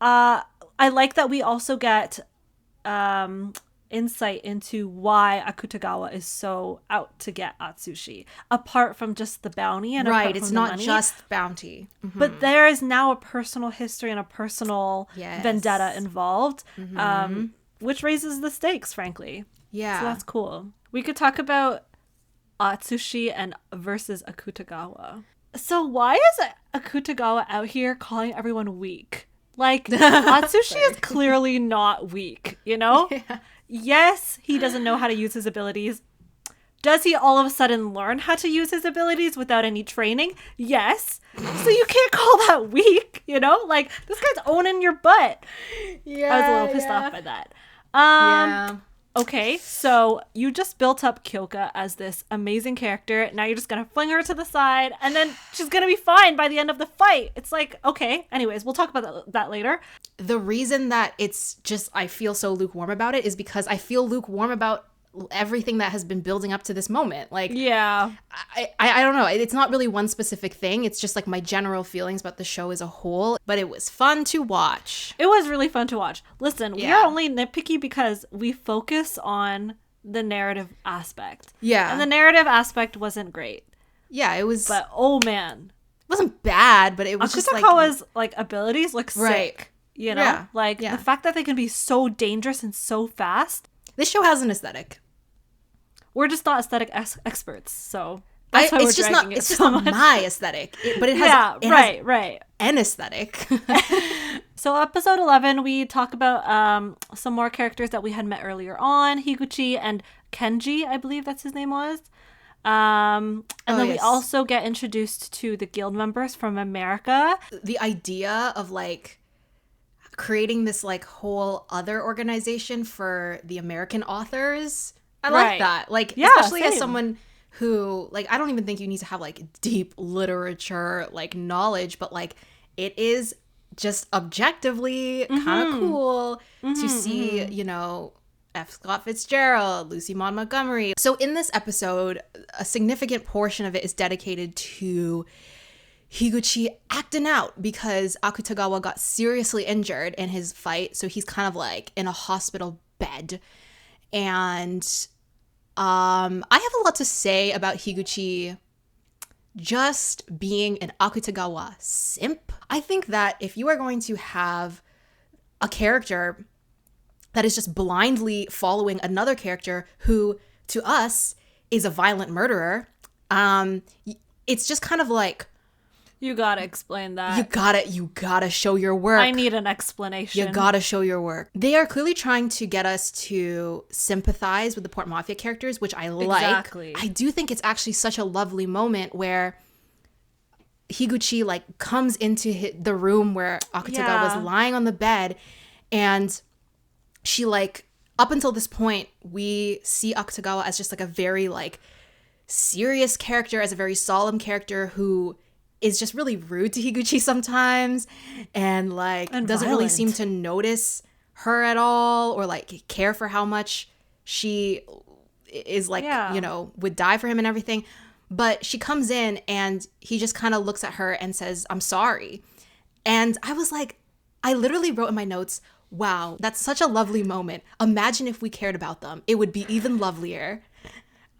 I like that we also get insight into why Akutagawa is so out to get Atsushi, apart from just the bounty and right, apart it's from not the money. just bounty. But there is now a personal history and a personal vendetta involved. Which raises the stakes, frankly. Yeah. So that's cool. We could talk about Atsushi and versus Akutagawa. So why is Akutagawa out here calling everyone weak? Like, Atsushi is clearly not weak, you know? Yeah. Yes, he doesn't know how to use his abilities. Does he all of a sudden learn how to use his abilities without any training? Yes. So you can't call that weak, you know? Like, this guy's owning your butt. Yeah. I was a little pissed off by that. Okay, so you just built up Kyoka as this amazing character. Now you're just going to fling her to the side, and then she's going to be fine by the end of the fight. It's like, okay. Anyways, we'll talk about that later. The reason that it's just I feel so lukewarm about it is because I feel lukewarm about everything that has been building up to this moment. Like, Yeah. I don't know. It's not really one specific thing. It's just like my general feelings about the show as a whole. But it was fun to watch. It was really fun to watch. Listen, we Yeah. are only nitpicky because we focus on the narrative aspect. Yeah. And the narrative aspect wasn't great. Yeah, it was. But oh man. It wasn't bad, but it was just like. Akutagawa's like abilities look Right. sick. You know? Yeah. Like Yeah. the fact that they can be so dangerous and so fast. This show has an aesthetic. We're just not aesthetic experts, so that's why we're It's just dragging not. it It's just so not much. my aesthetic. But it has. Yeah, it right, has right. an aesthetic. So episode 11, we talk about some more characters that we had met earlier on, Higuchi and Kenji, I believe that's his name was. And then we yes. also get introduced to the guild members from America. The idea of like creating this like whole other organization for the American authors. I like Right. that. Like, Yeah, especially as same. someone who, like, I don't even think you need to have like deep literature like knowledge, but like it is just objectively kind of cool to see, you know, F. Scott Fitzgerald, Lucy Maud Montgomery. So in this episode, a significant portion of it is dedicated to Higuchi acting out because Akutagawa got seriously injured in his fight. So he's kind of like in a hospital bed. And I have a lot to say about Higuchi just being an Akutagawa simp. I think that if you are going to have a character that is just blindly following another character who, to us, is a violent murderer, it's just kind of like, You gotta explain that. you gotta show your work. I need an explanation. You gotta show your work. They are clearly trying to get us to sympathize with the Port Mafia characters, which I like. Exactly. I do think it's actually such a lovely moment where Higuchi like comes into the room where Akutagawa was lying on the bed, and she like, up until this point, we see Akutagawa as just like a very like serious character, as a very solemn character who is just really rude to Higuchi sometimes, and like doesn't really violent. seem to notice her at all, or like care for how much she is like, Yeah. you know, would die for him and everything. But she comes in and he just kind of looks at her and says, "I'm sorry." And I was like, I literally wrote in my notes, wow, that's such a lovely moment. Imagine if we cared about them. It would be even lovelier.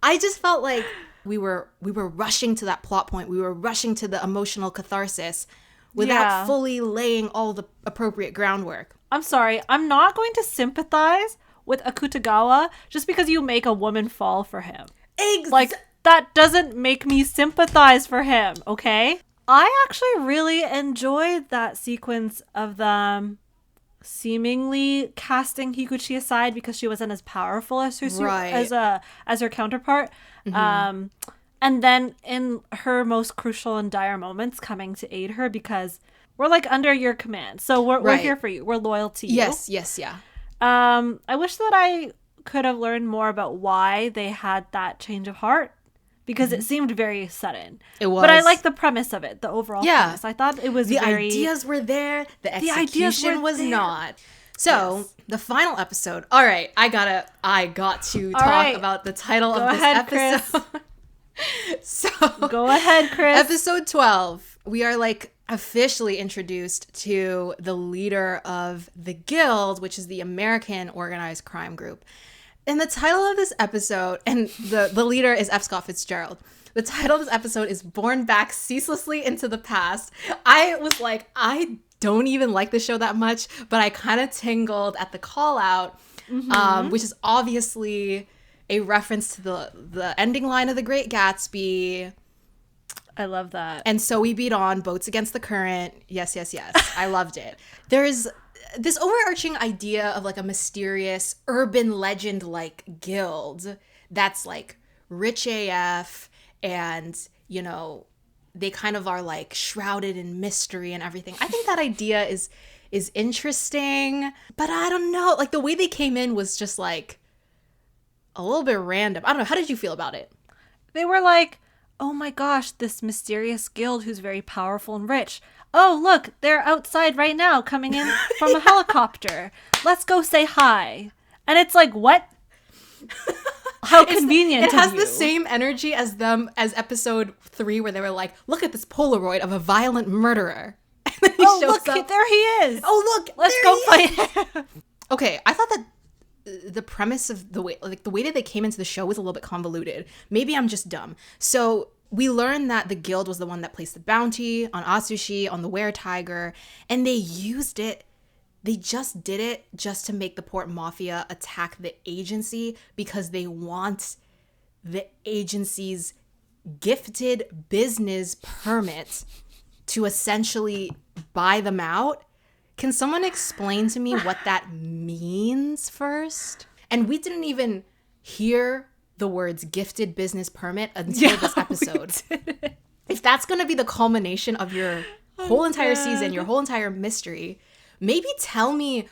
I just felt like we were rushing to that plot point. We were rushing to the emotional catharsis without Yeah. fully laying all the appropriate groundwork. I'm sorry. I'm not going to sympathize with Akutagawa just because you make a woman fall for him. Like, that doesn't make me sympathize for him, okay? I actually really enjoyed that sequence of them seemingly casting Higuchi aside because she wasn't as powerful as her Right. as her counterpart. And then in her most crucial and dire moments coming to aid her because we're like under your command. So we're Right. here for you. We're loyal to you. Yes, yeah. I wish that I could have learned more about why they had that change of heart because it seemed very sudden. It was. But I like the premise of it, the overall Yeah. premise. I thought it was The very... ideas were there. The ideas execution were was there. not. So Yes. the final episode. All right, I got to talk right. about the title Go of this ahead, Chris. episode. So Go ahead, Chris. episode 12, we are like officially introduced to the leader of the guild, which is the American organized crime group. And the title of this episode, and the leader is F. Scott Fitzgerald. The title of this episode is Born Back Ceaselessly into the Past. I was like, I don't even like the show that much, but I kind of tingled at the call out, which is obviously a reference to the ending line of The Great Gatsby. I love that. And so we beat on, boats against the current. Yes. I loved it. There's this overarching idea of like a mysterious urban legend like guild that's like rich AF, and, you know, they kind of are like shrouded in mystery and everything. I think that idea is interesting, but I don't know. Like the way they came in was just like a little bit random. I don't know. How did you feel about it? They were like, oh my gosh, this mysterious guild who's very powerful and rich. Oh, look, they're outside right now coming in from a helicopter. Let's go say hi. And it's like, what? How convenient It has of you. the same energy as them as episode 3 where they were like, look at this Polaroid of a violent murderer. And then he Oh, shows look, up. there he is. Oh, look, Let's there go he is. fight him. Okay, I thought that the premise of the way that they came into the show was a little bit convoluted. Maybe I'm just dumb. So we learned that the guild was the one that placed the bounty on Atsushi, on the were-tiger, and they used it. They just did it just to make the Port Mafia attack the agency because they want the agency's gifted business permit to essentially buy them out. Can someone explain to me what that means first? And we didn't even hear the words gifted business permit until this episode. If that's going to be the culmination of your whole entire season, your whole entire mystery, maybe tell me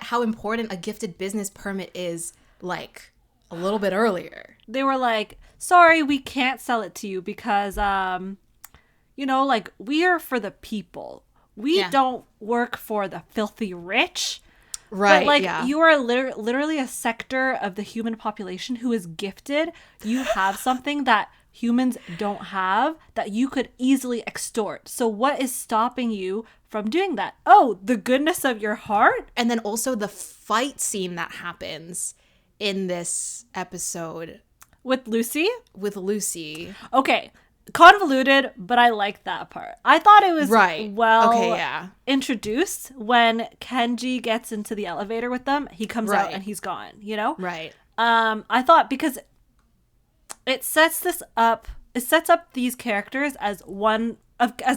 how important a gifted business permit is, like, a little bit earlier. They were like, sorry, we can't sell it to you because, like, we are for the people. We don't work for the filthy rich. Right, but, like, you are literally a sector of the human population who is gifted. You have something that humans don't have that you could easily extort. So what is stopping you from doing that? Oh, the goodness of your heart? And then also the fight scene that happens in this episode. With Lucy? With Lucy. Okay. Convoluted, but I liked that part. I thought it was introduced when Kenji gets into the elevator with them. He comes out and he's gone, you know? Right. I thought because it sets up these characters as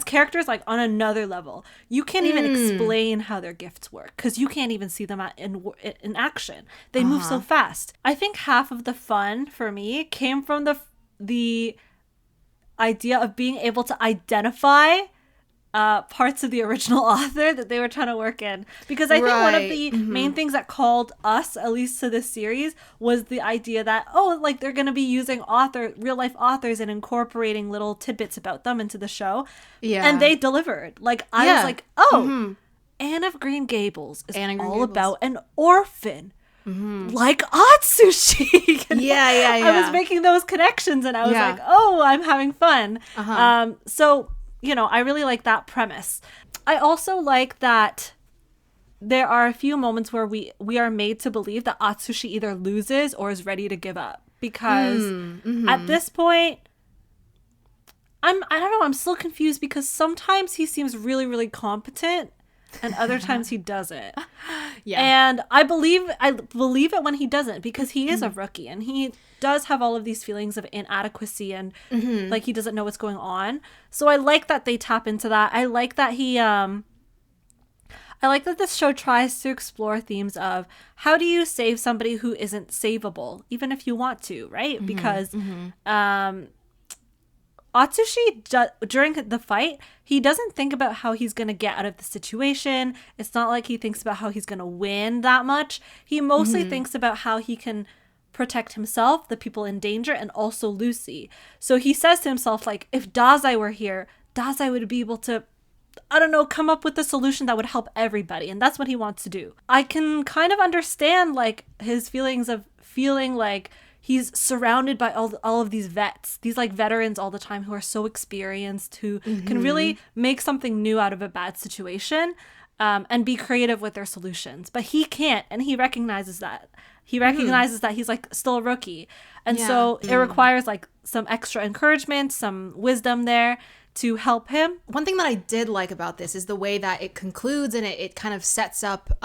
characters like on another level. You can't even explain how their gifts work because you can't even see them in action. They move so fast. I think half of the fun for me came from the idea of being able to identify parts of the original author that they were trying to work in, because I think one of the main things that called us, at least to this series, was the idea that like they're going to be using real life authors and incorporating little tidbits about them into the show, and they delivered. Like I was like, Anne of Green Gables is all about an orphan. Like Atsushi. I was making those connections and I was like, I'm having fun. So, I really like that premise. I also like that there are a few moments where we are made to believe that Atsushi either loses or is ready to give up. Because at this point, I don't know, I'm still confused because sometimes he seems really, really competent and other times he doesn't. And I believe it when he doesn't, because he is a rookie and he does have all of these feelings of inadequacy and like he doesn't know what's going on. So I like that they tap into that. I like that I like that this show tries to explore themes of how do you save somebody who isn't savable, even if you want to, right? Because Atsushi, during the fight, he doesn't think about how he's going to get out of the situation. It's not like he thinks about how he's going to win that much. He mostly thinks about how he can protect himself, the people in danger, and also Lucy. So he says to himself, like, if Dazai were here, Dazai would be able to, I don't know, come up with a solution that would help everybody. And that's what he wants to do. I can kind of understand, like, his feelings of feeling like he's surrounded by all of these vets, these like veterans all the time who are so experienced, who can really make something new out of a bad situation and be creative with their solutions. But he can't, and he recognizes that. He recognizes that he's like still a rookie. And so it requires like some extra encouragement, some wisdom there to help him. One thing that I did like about this is the way that it concludes and it kind of sets up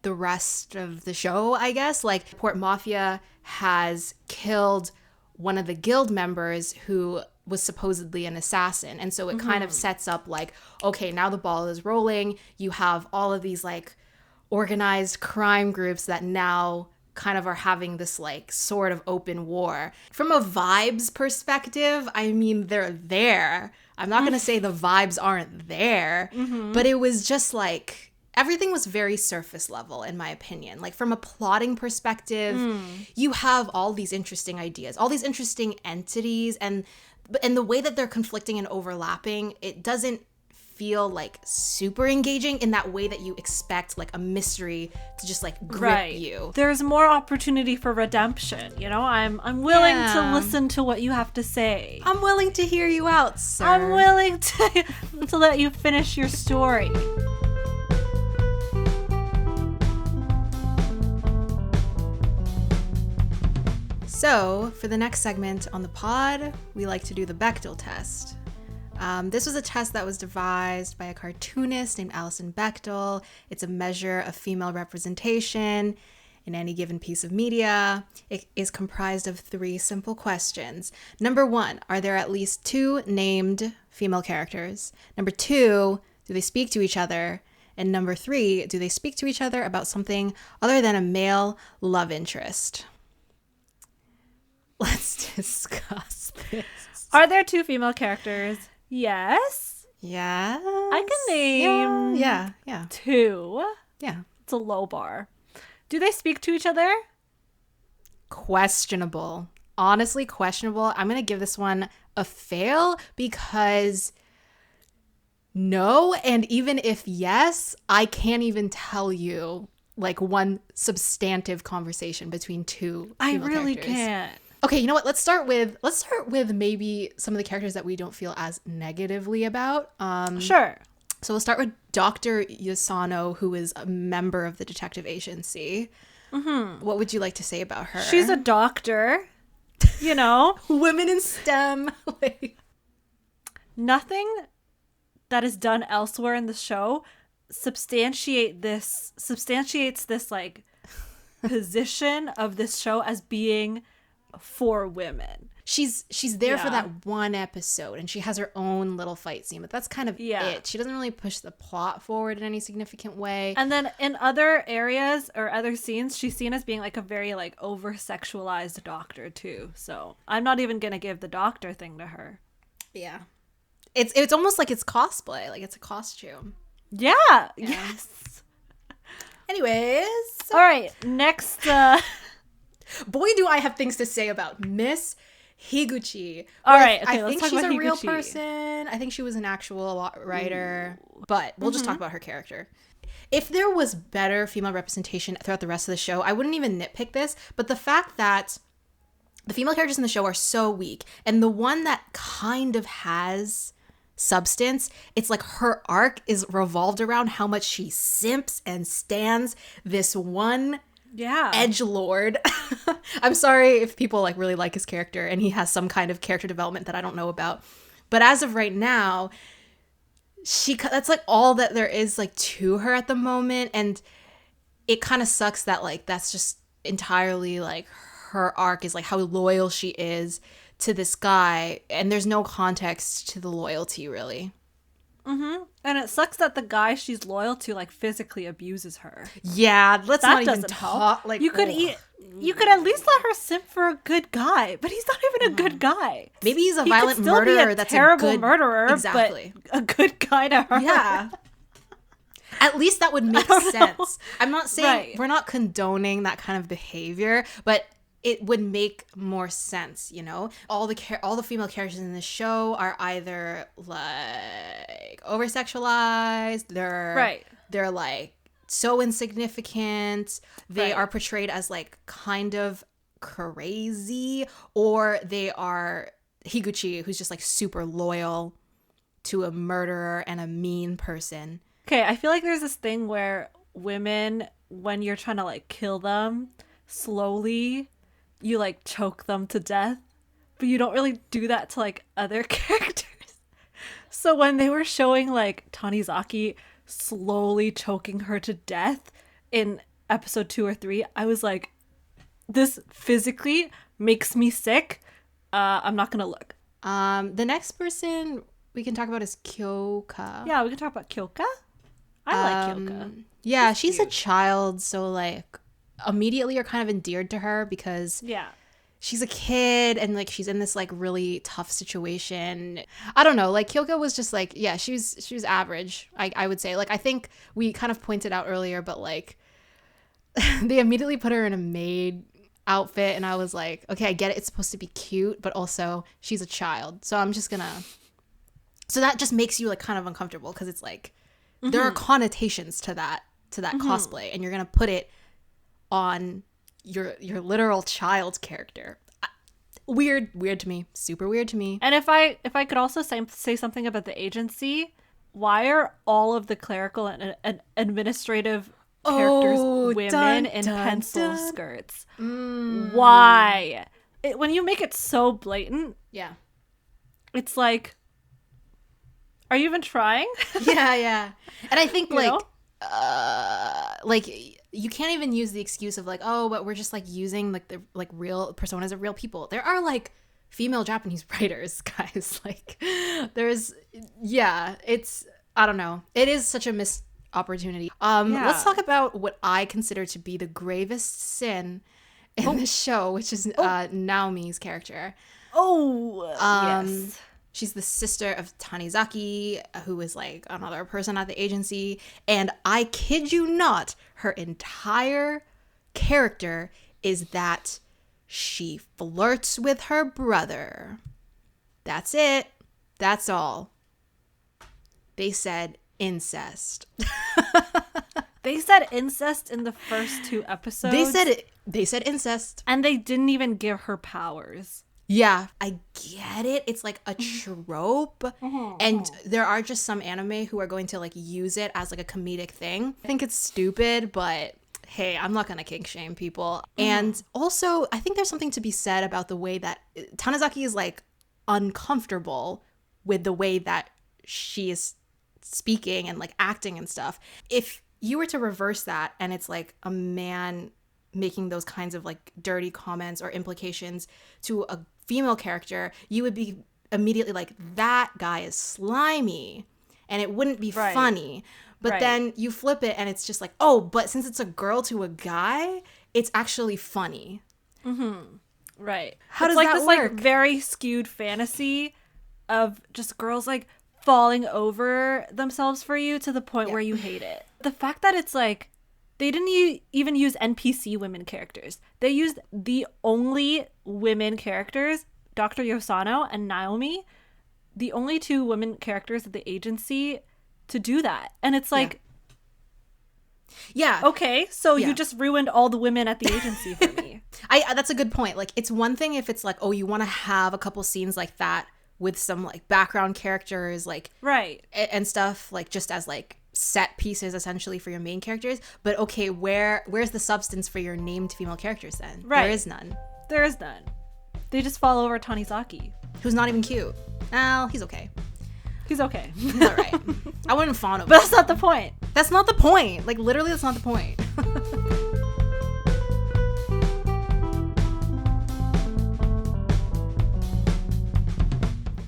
the rest of the show, I guess. Like Port Mafia has killed one of the guild members who was supposedly an assassin. And so it kind of sets up like, okay, now the ball is rolling. You have all of these like organized crime groups that now kind of are having this like sort of open war. From a vibes perspective, I mean, they're there. I'm not going to say the vibes aren't there, but it was just like, everything was very surface level, in my opinion. Like, from a plotting perspective, you have all these interesting ideas, all these interesting entities, and the way that they're conflicting and overlapping, it doesn't feel like super engaging in that way that you expect like a mystery to just like grip you. There's more opportunity for redemption, you know? I'm willing to listen to what you have to say. I'm willing to hear you out, sir. I'm willing to let you finish your story. So, for the next segment on the pod, we like to do the Bechdel test. This was a test that was devised by a cartoonist named Alison Bechdel. It's a measure of female representation in any given piece of media. It is comprised of 3 simple questions. Number 1, are there at least 2 named female characters? Number 2, do they speak to each other? And number 3, do they speak to each other about something other than a male love interest? Let's discuss this. Are there 2 female characters? Yes. Yeah. I can name Yeah. 2. Yeah. It's a low bar. Do they speak to each other? Questionable. Honestly, questionable. I'm going to give this one a fail because no, and even if yes, I can't even tell you like one substantive conversation between 2 female really characters. can't. Okay, you know what? Let's start with maybe some of the characters that we don't feel as negatively about. Sure. So we'll start with Dr. Yasano, who is a member of the detective agency. Mm-hmm. What would you like to say about her? She's a doctor, you know. Women in STEM. Nothing that is done elsewhere in the show substantiates this like position of this show as being for women. She's there for that one episode, and she has her own little fight scene, but that's kind of it. She doesn't really push the plot forward in any significant way. And then in other areas or other scenes, she's seen as being like a very like over-sexualized doctor too. So I'm not even gonna give the doctor thing to her. Yeah. It's almost like it's cosplay, like it's a costume. Yeah. Yes. Anyways. All right. Next. Boy, do I have things to say about Miss Higuchi. All right, okay, I let's think talk she's about a real Higuchi. person. I think she was an actual writer, but we'll just talk about her character. If there was better female representation throughout the rest of the show, I wouldn't even nitpick this, but the fact that the female characters in the show are so weak, and the one that kind of has substance, it's like her arc is revolved around how much she simps and stands this one edgelord. I'm sorry if people like really like his character and he has some kind of character development that I don't know about, but as of right now, that's like all that there is like to her at the moment, and it kind of sucks that like that's just entirely like her arc is like how loyal she is to this guy, and there's no context to the loyalty really. Mm-hmm. And it sucks that the guy she's loyal to like physically abuses her. Yeah, let's that not even doesn't talk. help. Like you could at least let her simp for a good guy, but he's not even a good guy. Maybe he's a he violent could still murderer. Be a that's terrible a good murderer, exactly. But a good guy to her. Yeah. At least that would make sense. I'm not saying we're not condoning that kind of behavior, but it would make more sense, you know? All the female characters in the show are either like over-sexualized, they're like so insignificant, they are portrayed as like kind of crazy, or they are Higuchi, who's just like super loyal to a murderer and a mean person. Okay, I feel like there's this thing where women, when you're trying to like kill them slowly, you like choke them to death, but you don't really do that to like other characters. So when they were showing like Tanizaki slowly choking her to death in episode 2 or 3, I was like, this physically makes me sick. I'm not gonna look. The next person we can talk about is Kyoka. Yeah, we can talk about Kyoka. I like Kyoka. Yeah, she's a child, so like immediately you're kind of endeared to her because she's a kid and like she's in this like really tough situation. I don't know, like Kyoka was just like, yeah, she was average, I would say. Like I think we kind of pointed out earlier, but like they immediately put her in a maid outfit and I was like, okay, I get it, it's supposed to be cute, but also she's a child, so I'm just gonna So that just makes you like kind of uncomfortable because it's like there are connotations to that cosplay, and you're gonna put it on your literal child character. Weird to me. Super weird to me. And if I could also say something about the agency, why are all of the clerical and administrative characters women in pencil skirts? Why? When you make it so blatant, yeah, it's like, are you even trying? yeah. And I think like you can't even use the excuse of like, oh, but we're just like using like the like real personas of real people. There are like female Japanese writers, guys. Like it's I don't know. It is such a missed opportunity. Let's talk about what I consider to be the gravest sin in this show, which is Naomi's character. Yes. She's the sister of Tanizaki, who is like another person at the agency. And I kid you not, her entire character is that she flirts with her brother. That's it. That's all. They said incest. They said incest in the first 2 episodes. They said incest. And they didn't even give her powers. Yeah, I get it. It's like a trope. And there are just some anime who are going to like use it as like a comedic thing. I think it's stupid, but hey, I'm not going to kink shame people. And also, I think there's something to be said about the way that Tanizaki is like uncomfortable with the way that she is speaking and like acting and stuff. If you were to reverse that and it's like a man making those kinds of like dirty comments or implications to a female character, you would be immediately like, that guy is slimy, and it wouldn't be funny. But then you flip it and it's just like, oh, but since it's a girl to a guy, it's actually funny. Right. How does that this work? Like very skewed fantasy of just girls like falling over themselves for you to the point where you hate it. The fact that it's like they didn't even use NPC women characters. They used the only women characters, Dr. Yosano and Naomi, the only 2 women characters at the agency to do that. And it's like, okay, so you just ruined all the women at the agency for me. That's a good point. Like, it's one thing if it's like, oh, you want to have a couple scenes like that with some like background characters, like and stuff, like just as like set pieces essentially for your main characters. But okay, where's the substance for your named female characters then? There is none. They just fall over Tanizaki, who's not even cute. Well, he's okay. He's all right. I wouldn't fawn over but that's not the point. That's not the point. Like, literally, that's not the point.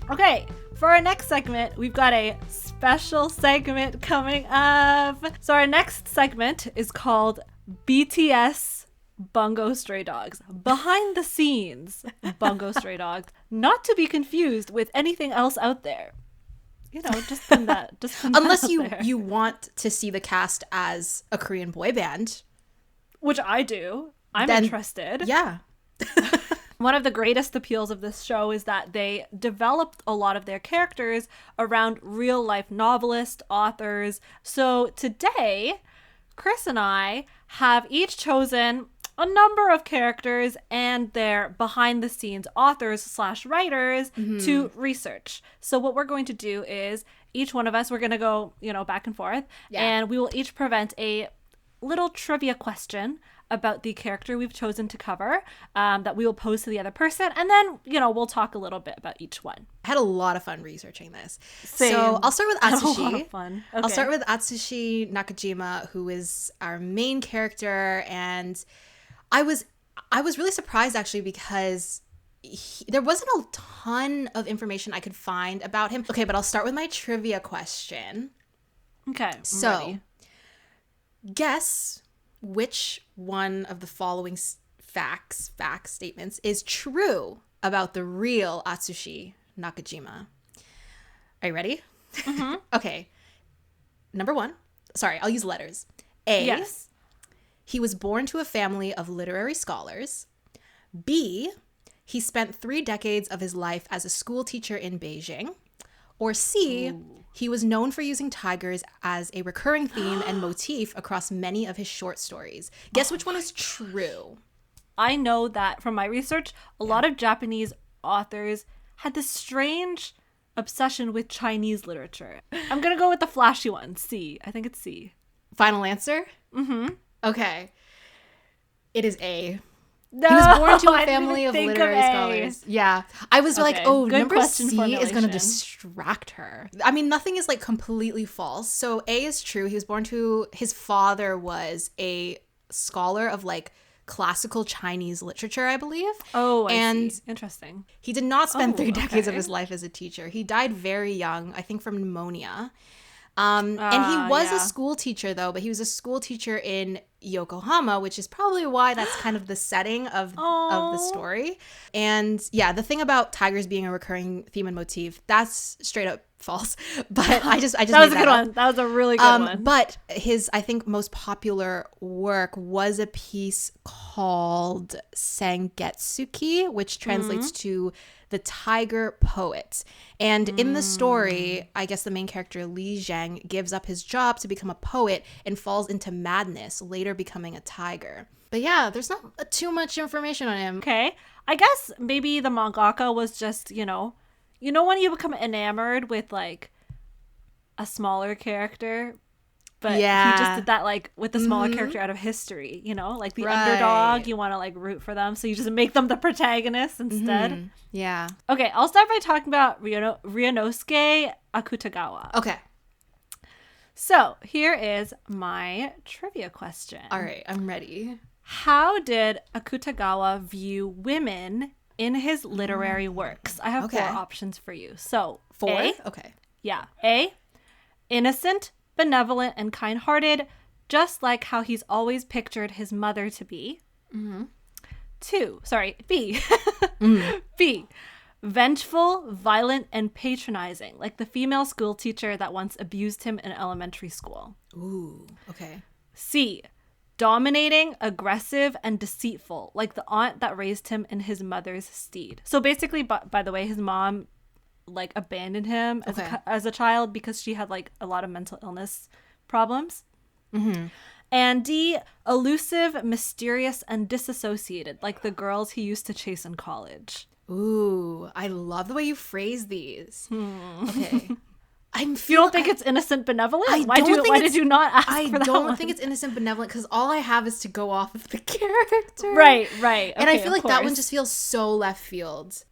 Okay, for our next segment, we've got a special segment coming up. So our next segment is called BTS Bungo Stray Dogs. Behind the scenes, Bungo Stray Dogs. Not to be confused with anything else out there. You know, just put that. Unless you want to see the cast as a Korean boy band. Which I do. I'm interested. Yeah. One of the greatest appeals of this show is that they developed a lot of their characters around real life novelist, authors. So today, Kris and I have each chosen a number of characters and their behind the scenes authors / writers to research. So what we're going to do is each one of us, we're going to go, back and forth, and we will each present a little trivia question about the character we've chosen to cover that we will pose to the other person. And then, we'll talk a little bit about each one. I had a lot of fun researching this. Same. So I'll start with Atsushi. A lot of fun. Okay. I'll start with Atsushi Nakajima, who is our main character. And I was really surprised, actually, because there wasn't a ton of information I could find about him. Okay, but I'll start with my trivia question. Okay, so ready. Guess which one of the following fact statements is true about the real Atsushi Nakajima. Are you ready? Mm-hmm. Okay. Number 1. Sorry, I'll use letters. A. Yes. He was born to a family of literary scholars. B. He spent 3 decades of his life as a school teacher in Beijing. Or C, Ooh. he was known for using tigers as a recurring theme and motif across many of his short stories. Guess which one is true? I know that from my research, a lot of Japanese authors had this strange obsession with Chinese literature. I'm going to go with the flashy one, C. I think it's C. Final answer? Mm-hmm. Okay. It is A. No, He was born to I a didn't family of think literary A. scholars. Yeah. I was like, Okay, oh, good number question C is going to formulation. distract her. I mean, nothing is like completely false. So A is true. He was born to, his father was a scholar of like classical Chinese literature, I believe. Oh, I and see. Interesting. he did not spend Oh, 3 decades of okay. his life as a teacher. He died very young, I think from pneumonia. And he was yeah. a school teacher, though, but he was a school teacher in Yokohama, which is probably why that's kind of the setting of the Aw. story. And yeah, the thing about tigers being a recurring theme and motif, that's straight up false. But I just That made was a good up. one. That was a really good one. But his, I think, most popular work was a piece called Sangetsuki, which translates to the tiger poet. And in the story, I guess the main character, Li Zhang, gives up his job to become a poet and falls into madness, later becoming a tiger. But yeah, there's not too much information on him. Okay. I guess maybe the mangaka was just, you know when you become enamored with like a smaller character, but he just did that like with the smaller character out of history, like the underdog, you want to like root for them, so you just make them the protagonist instead. Yeah. Okay, I'll start by talking about Ryunosuke Akutagawa. Okay. So here is my trivia question. All right, I'm ready. How did Akutagawa view women in his literary works? I have 4 options for you. So 4? A, Okay. yeah. A, innocent, benevolent, and kind-hearted, just like how he's always pictured his mother to be. B. B, vengeful, violent, and patronizing, like the female school teacher that once abused him in elementary school. Ooh, okay. C, dominating, aggressive, and deceitful, like the aunt that raised him in his mother's stead. So basically, by the way, his mom like abandoned him as a child because she had like a lot of mental illness problems. And D, elusive, mysterious, and disassociated, like the girls he used to chase in college. Ooh, I love the way you phrase these. Okay. You don't think it's innocent benevolent? Why did you not ask for that? I don't think it's innocent benevolent because all I have is to go off of the character. Right. And I Okay, feel like of that one course. just feels so left field.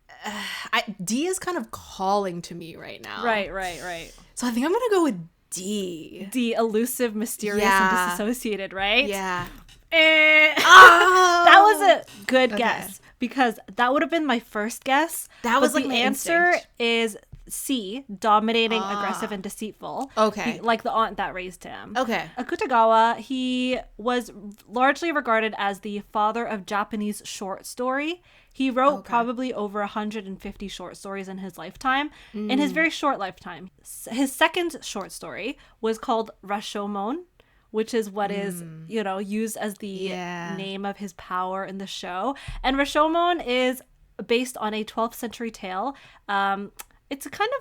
D is kind of calling to me right now. Right. So I think I'm going to go with D. D, elusive, mysterious, and disassociated, right? Yeah. That was a good guess because that would have been my first guess. That was but like the my answer instinct. is C, dominating, aggressive, and deceitful. Okay. Like the aunt that raised him. Okay. Akutagawa, he was largely regarded as the father of Japanese short story. He wrote probably over 150 short stories in his lifetime, in his very short lifetime. His second short story was called Rashomon, which is what is, used as the name of his power in the show. And Rashomon is based on a 12th century tale. It's kind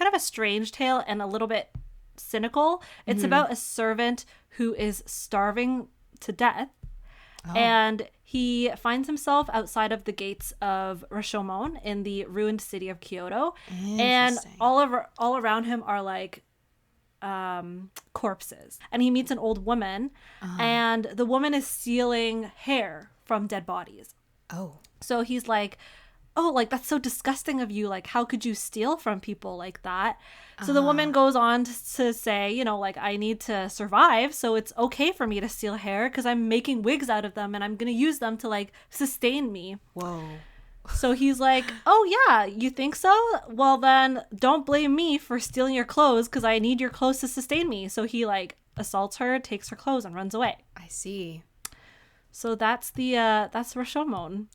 of a strange tale and a little bit cynical. It's about a servant who is starving to death. And he finds himself outside of the gates of Rashomon in the ruined city of Kyoto. And all around him are like corpses. And he meets an old woman, and the woman is stealing hair from dead bodies. So he's like, oh, like, that's so disgusting of you. Like, how could you steal from people like that? So the woman goes on to say, like, I need to survive, so it's okay for me to steal hair because I'm making wigs out of them and I'm going to use them to, like, sustain me. Whoa. So he's like, oh, yeah, you think so? Well, then don't blame me for stealing your clothes because I need your clothes to sustain me. So he, like, assaults her, takes her clothes, and runs away. I see. So that's Rashomon.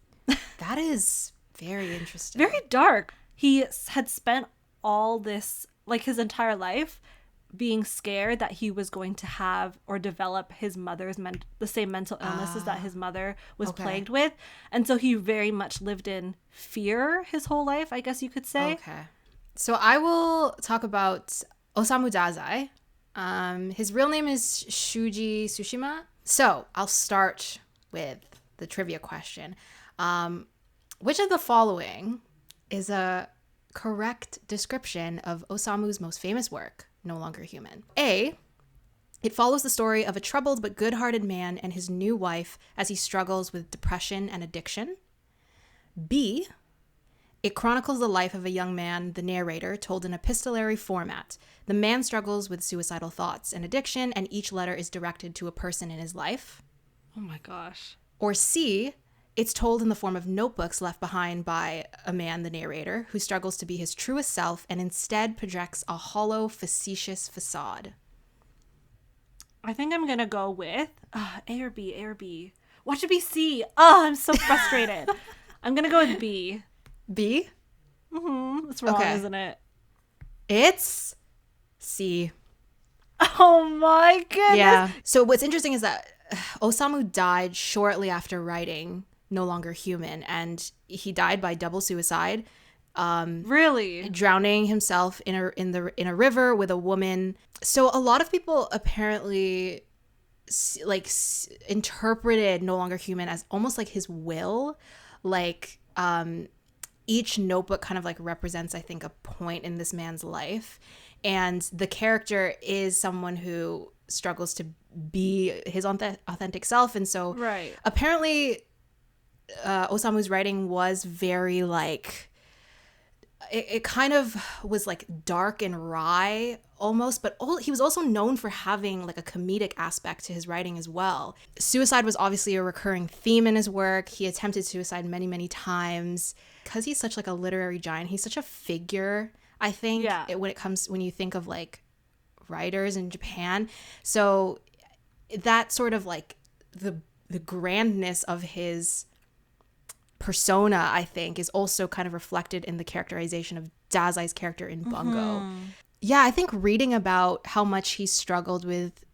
That is very interesting. Very dark. He had spent all this, like his entire life, being scared that he was going to have or develop his mother's the same mental illnesses that his mother was plagued with. And so he very much lived in fear his whole life, I guess you could say. Okay. So I will talk about Osamu Dazai. His real name is Shuji Tsushima. So I'll start with the trivia question. Which of the following is a correct description of Osamu's most famous work, No Longer Human? A, it follows the story of a troubled but good-hearted man and his new wife as he struggles with depression and addiction. B, it chronicles the life of a young man, the narrator, told in epistolary format. The man struggles with suicidal thoughts and addiction, and each letter is directed to a person in his life. Oh my gosh. Or C, it's told in the form of notebooks left behind by a man, the narrator, who struggles to be his truest self and instead projects a hollow, facetious facade. I think I'm going to go with A or B, A or B. What should be C? Oh, I'm so frustrated. I'm going to go with B. B? Mm-hmm. It's wrong, Okay. isn't it? It's C. Oh my goodness. Yeah. So what's interesting is that Osamu died shortly after writing No Longer Human, and he died by double suicide, Really? drowning himself in a river with a woman. So a lot of people apparently interpreted No Longer Human as almost like his will, like each notebook kind of like represents, I think, a point in this man's life, and the character is someone who struggles to be his authentic self. And so Right. apparently Osamu's writing was very like it kind of was like dark and wry almost, but he was also known for having like a comedic aspect to his writing as well. Suicide was obviously a recurring theme in his work. He attempted suicide many, many times. Because he's such like a literary giant, he's such a figure, I think, Yeah. when you think of like writers in Japan. So that sort of like the grandness of his persona, I think, is also kind of reflected in the characterization of Dazai's character in Bungo. Yeah, I think reading about how much he struggled with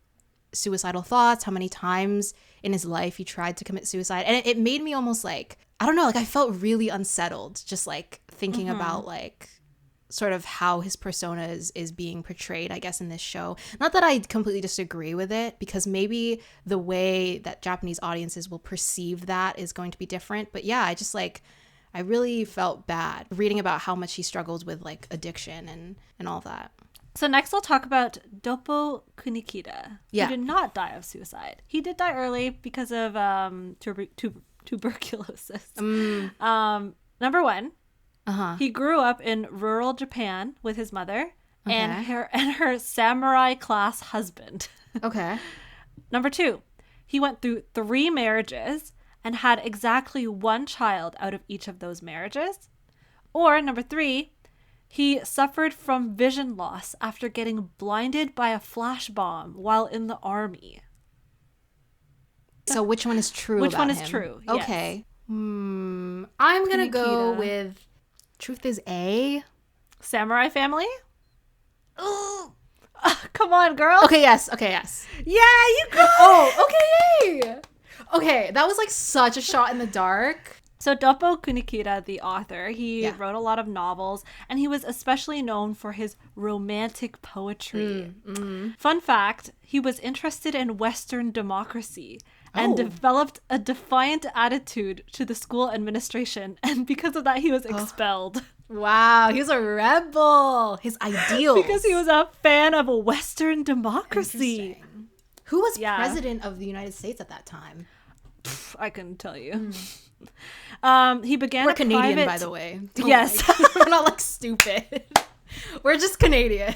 suicidal thoughts, how many times in his life he tried to commit suicide, and it made me almost like, I don't know, like I felt really unsettled just like thinking about like sort of how his persona is being portrayed, I guess, in this show. Not that I completely disagree with it, because maybe the way that Japanese audiences will perceive that is going to be different. But yeah, I really felt bad reading about how much he struggled with like addiction and all that. So next I'll talk about Doppo Kunikida, Yeah. who did not die of suicide. He did die early because of tuberculosis. Number one, he grew up in rural Japan with his mother and her samurai class husband. Okay. Number two, he went through 3 marriages and had exactly 1 child out of each of those marriages. Or number 3, he suffered from vision loss after getting blinded by a flash bomb while in the army. So which one is true? Which about one is him? true? Okay. I'm gonna go Kunikida. with truth is A. Samurai family? Come on, girl. Okay, yes. Yeah, you got it. Oh, okay, yay. Okay, that was like such a shot in the dark. So Doppo Kunikida, the author, he Yeah. wrote a lot of novels, and he was especially known for his romantic poetry. Fun fact, he was interested in Western democracy and Oh. developed a defiant attitude to the school administration, and because of that he was expelled. Wow, he was a rebel. His ideals. Because he was a fan of Western democracy. Interesting. Who was Yeah. president of the United States at that time? I couldn't tell you. He began We're a Canadian, private... by the way. Don't Yes. we're not like stupid. We're just Canadian.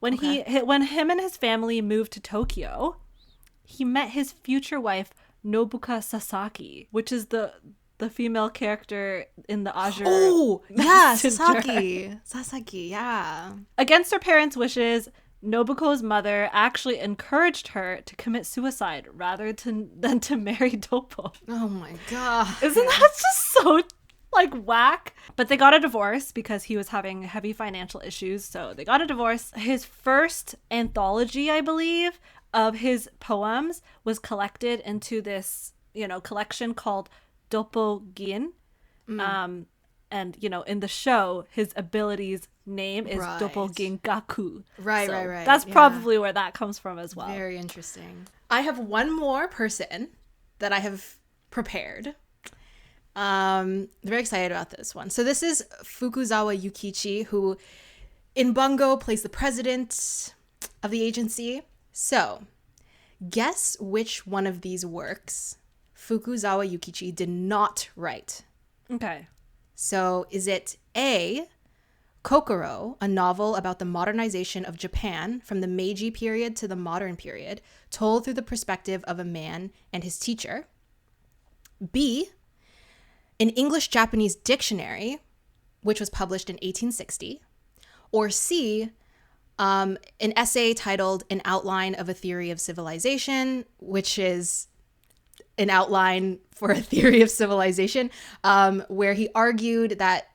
When him and his family moved to Tokyo, he met his future wife Nobuka Sasaki, which is the female character in the Azure. Oh, yeah, Messenger. Sasaki, yeah. Against her parents' wishes, Nobuko's mother actually encouraged her to commit suicide rather than to marry Doppo. Oh my god. Isn't that just so like whack? But they got a divorce because he was having heavy financial issues, so they got a divorce. His first anthology, I believe, of his poems was collected into this, collection called Doppo Gin. And And, you know, in the show, his ability's name is Right. Doppelgengaku. Right, So right. That's Yeah. probably where that comes from as well. Very interesting. I have one more person that I have prepared. Very excited about this one. So this is Fukuzawa Yukichi, who in Bungo plays the president of the agency. So guess which one of these works Fukuzawa Yukichi did not write. Okay. So is it A, Kokoro, a novel about the modernization of Japan from the Meiji period to the modern period, told through the perspective of a man and his teacher? B, an English-Japanese dictionary, which was published in 1860? Or C, an essay titled An Outline of a Theory of Civilization, which is an outline for a theory of civilization, where he argued that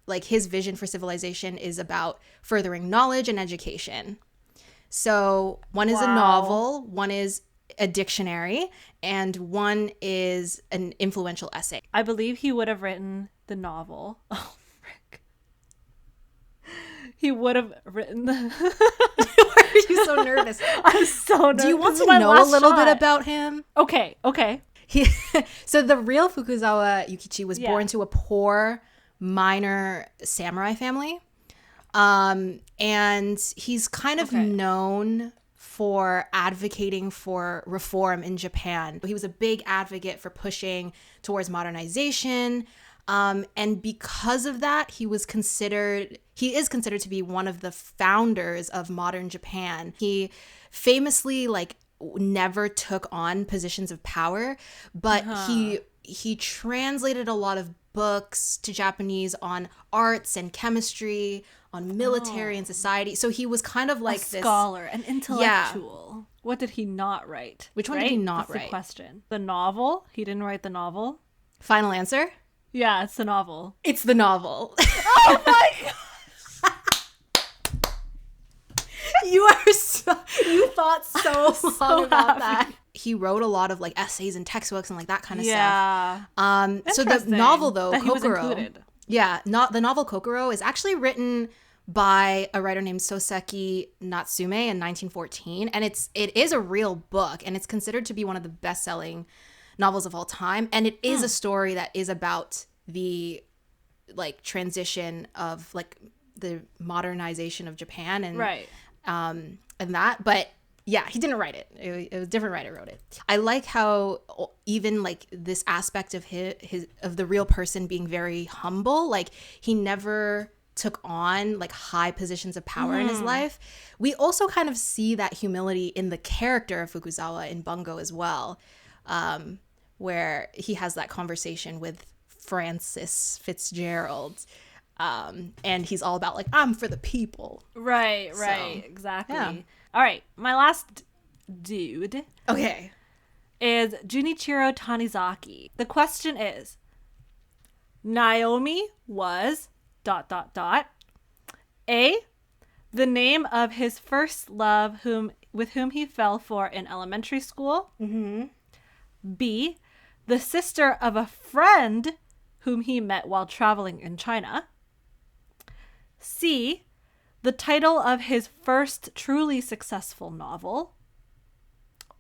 like his vision for civilization is about furthering knowledge and education. So one is a novel, one is a dictionary, and one is an influential essay. I believe he would have written the novel. Oh, frick. He would have written the... Why are you so nervous? I'm so nervous. Do you want to know a little bit about him? Okay. So the real Fukuzawa Yukichi was born to a poor minor samurai family. And he's kind of known for advocating for reform in Japan. He was a big advocate for pushing towards modernization. And because of that, he is considered to be one of the founders of modern Japan. He famously never took on positions of power, but he translated a lot of books to Japanese on arts and chemistry, on military and society. So he was kind of like a scholar, an intellectual. Yeah. What did he not write? Which one did he not write? That's the question. The novel? He didn't write the novel? Final answer? Yeah, it's the novel. It's the novel. Oh my god! You thought so long about that. He wrote a lot of essays and textbooks and that kind of stuff. So the novel though, that Kokoro, he was included. Yeah, the novel Kokoro is actually written by a writer named Soseki Natsume in 1914, and it is a real book, and it's considered to be one of the best-selling novels of all time, and it is a story that is about the transition of the modernization of Japan and right. And that, but yeah, he didn't write it. It was a different writer wrote it. I like how even this aspect of his of the real person being very humble, he never took on high positions of power in his life. We also kind of see that humility in the character of Fukuzawa in Bungo as well, where he has that conversation with Francis Fitzgerald. And he's all about I'm for the people. Right, exactly. Yeah. All right, my last dude is Junichiro Tanizaki. The question is, Naomi was ... A, the name of his first love with whom he fell for in elementary school. B, the sister of a friend whom he met while traveling in China. C, the title of his first truly successful novel.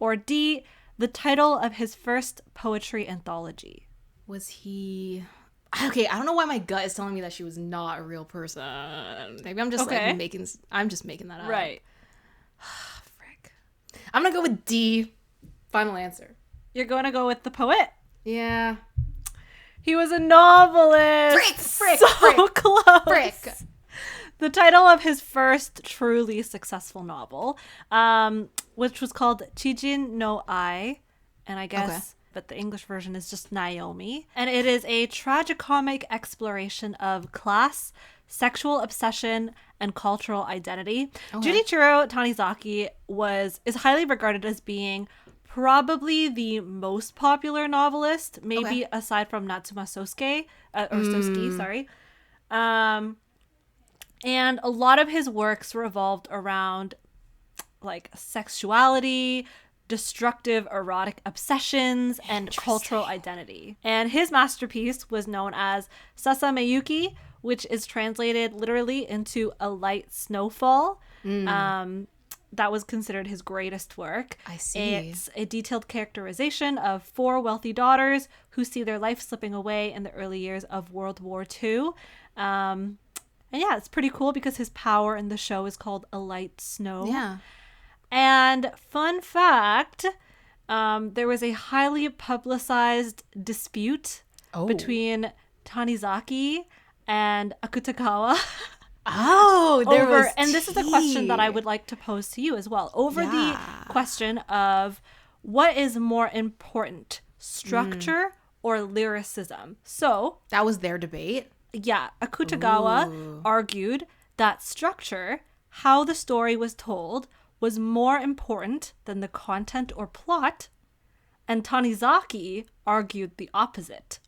Or D, the title of his first poetry anthology. Was he... Okay, I don't know why my gut is telling me that she was not a real person. Maybe I'm just making that up. Right. Frick. I'm gonna go with D. Final answer. You're going to go with the poet? Yeah. He was a novelist. Frick. Close. Frick. The title of his first truly successful novel, which was called Chijin no Ai, and I guess, but the English version is just Naomi. And it is a tragicomic exploration of class, sexual obsession, and cultural identity. Junichiro Tanizaki is highly regarded as being probably the most popular novelist, maybe aside from Natsuma Sosuke, Sosuke, sorry. And a lot of his works revolved around sexuality, destructive erotic obsessions and cultural identity. And his masterpiece was known as Sasameyuki, which is translated literally into a light snowfall. That was considered his greatest work. I see. It's a detailed characterization of 4 wealthy daughters who see their life slipping away in the early years of World War II. And yeah, it's pretty cool because his power in the show is called a light snow. Yeah. And fun fact, there was a highly publicized dispute between Tanizaki and Akutagawa. And this is a question that I would like to pose to you as well. Over the question of what is more important, structure or lyricism? So that was their debate. Yeah, Akutagawa argued that structure, how the story was told, was more important than the content or plot, and Tanizaki argued the opposite.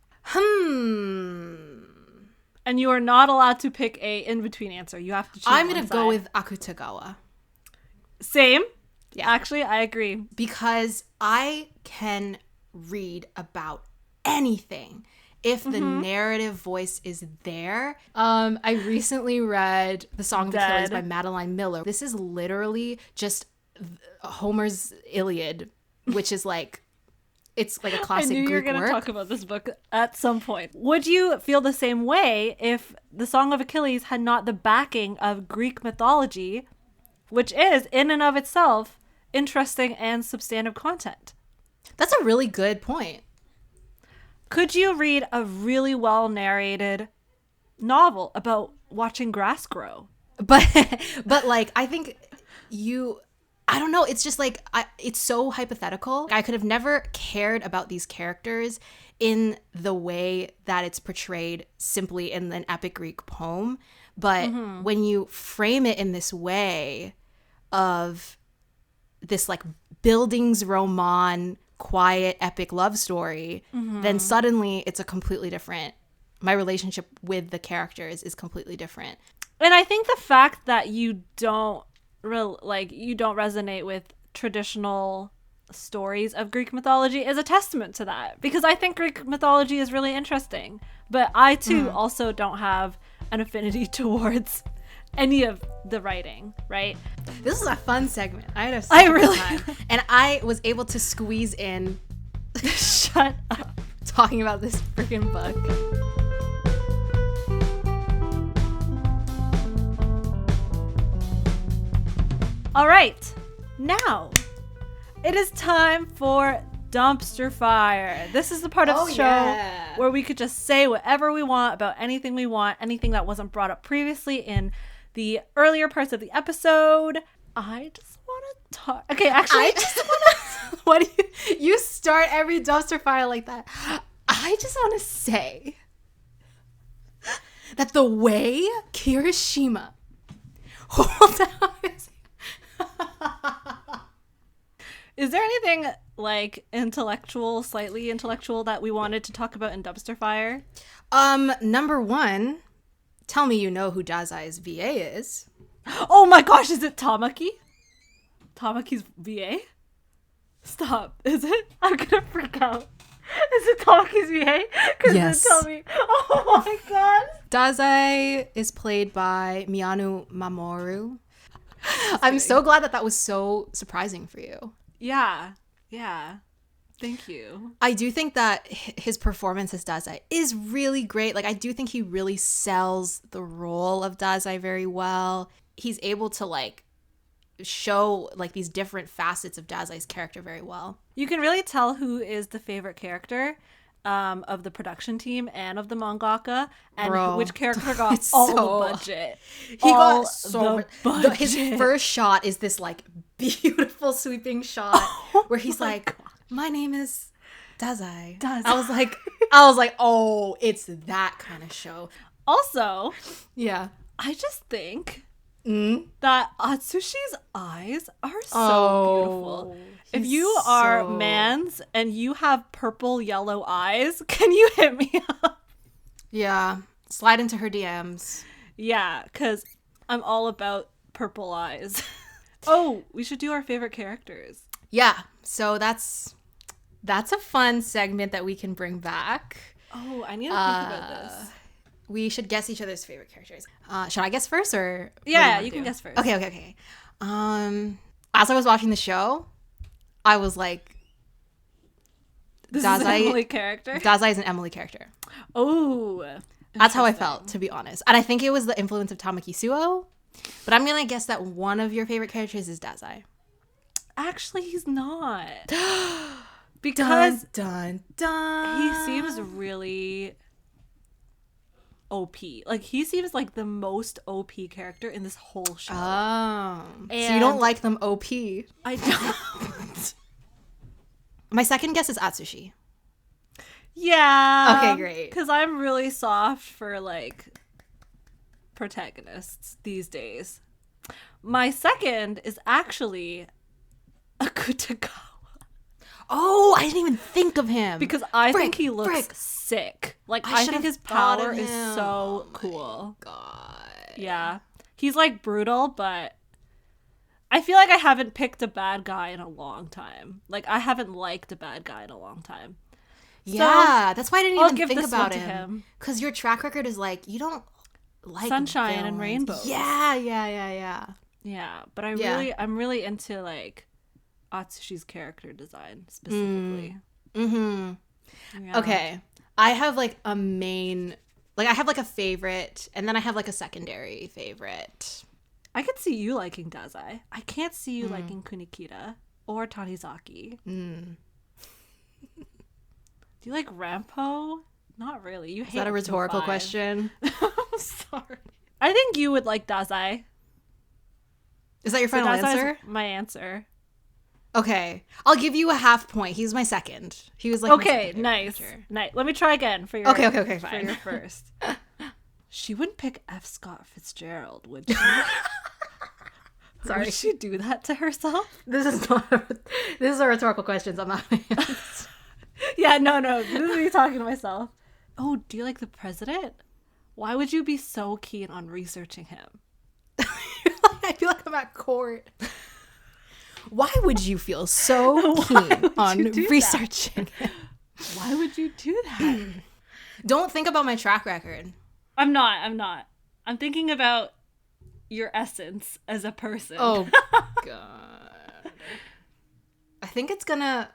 And you are not allowed to pick a in-between answer. You have to choose I'm going to go with Akutagawa. Same. Yeah. Actually, I agree. Because I can read about anything if the narrative voice is there. I recently read The Song of Achilles by Madeline Miller. This is literally just Homer's Iliad, which is like, it's like a classic Greek work. I knew you were going to talk about this book at some point. Would you feel the same way if The Song of Achilles had not the backing of Greek mythology, which is, in and of itself, interesting and substantive content? That's a really good point. Could you read a really well-narrated novel about watching grass grow? But like, I think I don't know. It's just like, it's so hypothetical. I could have never cared about these characters in the way that it's portrayed simply in an epic Greek poem. But when you frame it in this way of this like Bildungsroman, quiet, epic love story, then suddenly it's a completely different, my relationship with the characters is completely different. And I think the fact that you don't resonate with traditional stories of Greek mythology is a testament to that, because I think Greek mythology is really interesting, but I too also don't have an affinity towards any of the writing, right? This is a fun segment. I had a good time. And I was able to squeeze in shut up talking about this freaking book. All right, now it is time for Dumpster Fire. This is the part of the show where we could just say whatever we want about anything we want, anything that wasn't brought up previously in the earlier parts of the episode. I just want to talk. Okay, actually, I just want to. What do you start every Dumpster Fire like that? I just want to say that the way Kirishima holds out his. Is there anything like slightly intellectual that we wanted to talk about in Dumpster Fire? Number one, tell me you know who Dazai's VA is. Oh my gosh, is it Tamaki? Tamaki's VA? Stop. Is it? I'm gonna freak out. Is it Tamaki's VA? Yes. Tell me. Oh my god. Dazai is played by Miyano Mamoru. I'm so glad that was so surprising for you. Yeah. Thank you. I do think that his performance as Dazai is really great. Like, I do think he really sells the role of Dazai very well. He's able to, like, show, like, these different facets of Dazai's character very well. You can really tell who is the favorite character of the production team and of the mangaka, and which character got all the budget. He got so much. His first shot is this, like, beautiful sweeping shot where he's like, my name is Dazai. I was like, oh, it's that kind of show. Also, yeah, I just think that Atsushi's eyes are so beautiful. If you are mans and you have purple yellow eyes, can you hit me up? Yeah, slide into her DMs. Yeah, because I'm all about purple eyes. Oh, we should do our favorite characters. Yeah. So that's a fun segment that we can bring back. Oh, I need to think about this. We should guess each other's favorite characters. Should I guess first or? Yeah, you can guess first. Okay. As I was watching the show, I was like, This is an Emily character? Dazai is an Emily character. Oh. That's how I felt, to be honest. And I think it was the influence of Tamaki Suo. But I'm going to guess that one of your favorite characters is Dazai. Actually, he's not. Because dun. he seems really OP. Like, he seems like the most OP character in this whole show. Oh. So you don't like them OP? I don't. My second guess is Atsushi. Yeah. Okay, great. Because I'm really soft for, like, protagonists these days. My second is actually Akutagawa. Oh, I didn't even think of him. Because I think he looks sick. Like, I think his power is so cool. God. Yeah. He's, like, brutal, but I feel like I haven't picked a bad guy in a long time. Like, I haven't liked a bad guy in a long time. Yeah, that's why I didn't even think this about one to him. Because your track record is like, you don't like sunshine villains. and rainbows. Yeah. Yeah, but I'm really into, like, Atsushi's character design specifically. Mm-hmm. Yeah. Okay. I have like a main, like I have like a favorite and then I have like a secondary favorite. I could see you liking Dazai. I can't see you liking Kunikita or Tanizaki. Do you like Rampo? Not really. You hate. Is that a rhetorical question? I'm sorry. I think you would like Dazai. Is that your final answer? My answer. Okay. I'll give you a half point. He's my second. He was like okay, nice. Let me try again for your okay, fine. For your first. She wouldn't pick F. Scott Fitzgerald, would she? Sorry. Would she do that to herself? This is a rhetorical question. So I'm not. Yeah, no. This is me talking to myself. Oh, do you like the president? Why would you be so keen on researching him? I feel like I'm at court. Why would you feel so keen on researching him? Why would you do that? Don't think about my track record. I'm not. I'm thinking about your essence as a person. Oh, God. I think it's gonna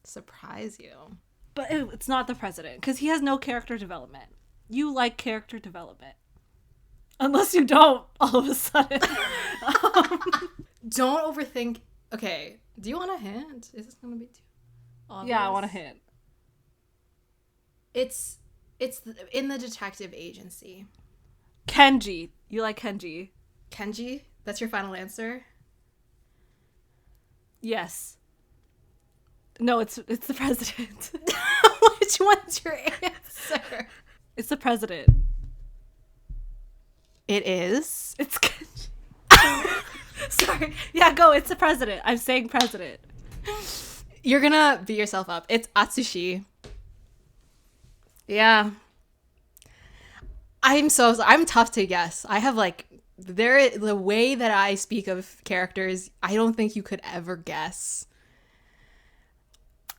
surprise you. But it's not the president, because he has no character development. You like character development. Unless you don't, all of a sudden. Don't overthink. Okay, do you want a hint? Is this gonna be too obvious? Yeah, I want a hint. It's in the detective agency. Kenji. You like Kenji? Kenji? That's your final answer? Yes. No, it's the president. Which one's your answer? It's the president. It is. It's Kenji. Sorry. Yeah, go. It's the president. I'm saying president. You're gonna beat yourself up. It's Atsushi. Yeah. I'm tough to guess. I have like the way that I speak of characters, I don't think you could ever guess.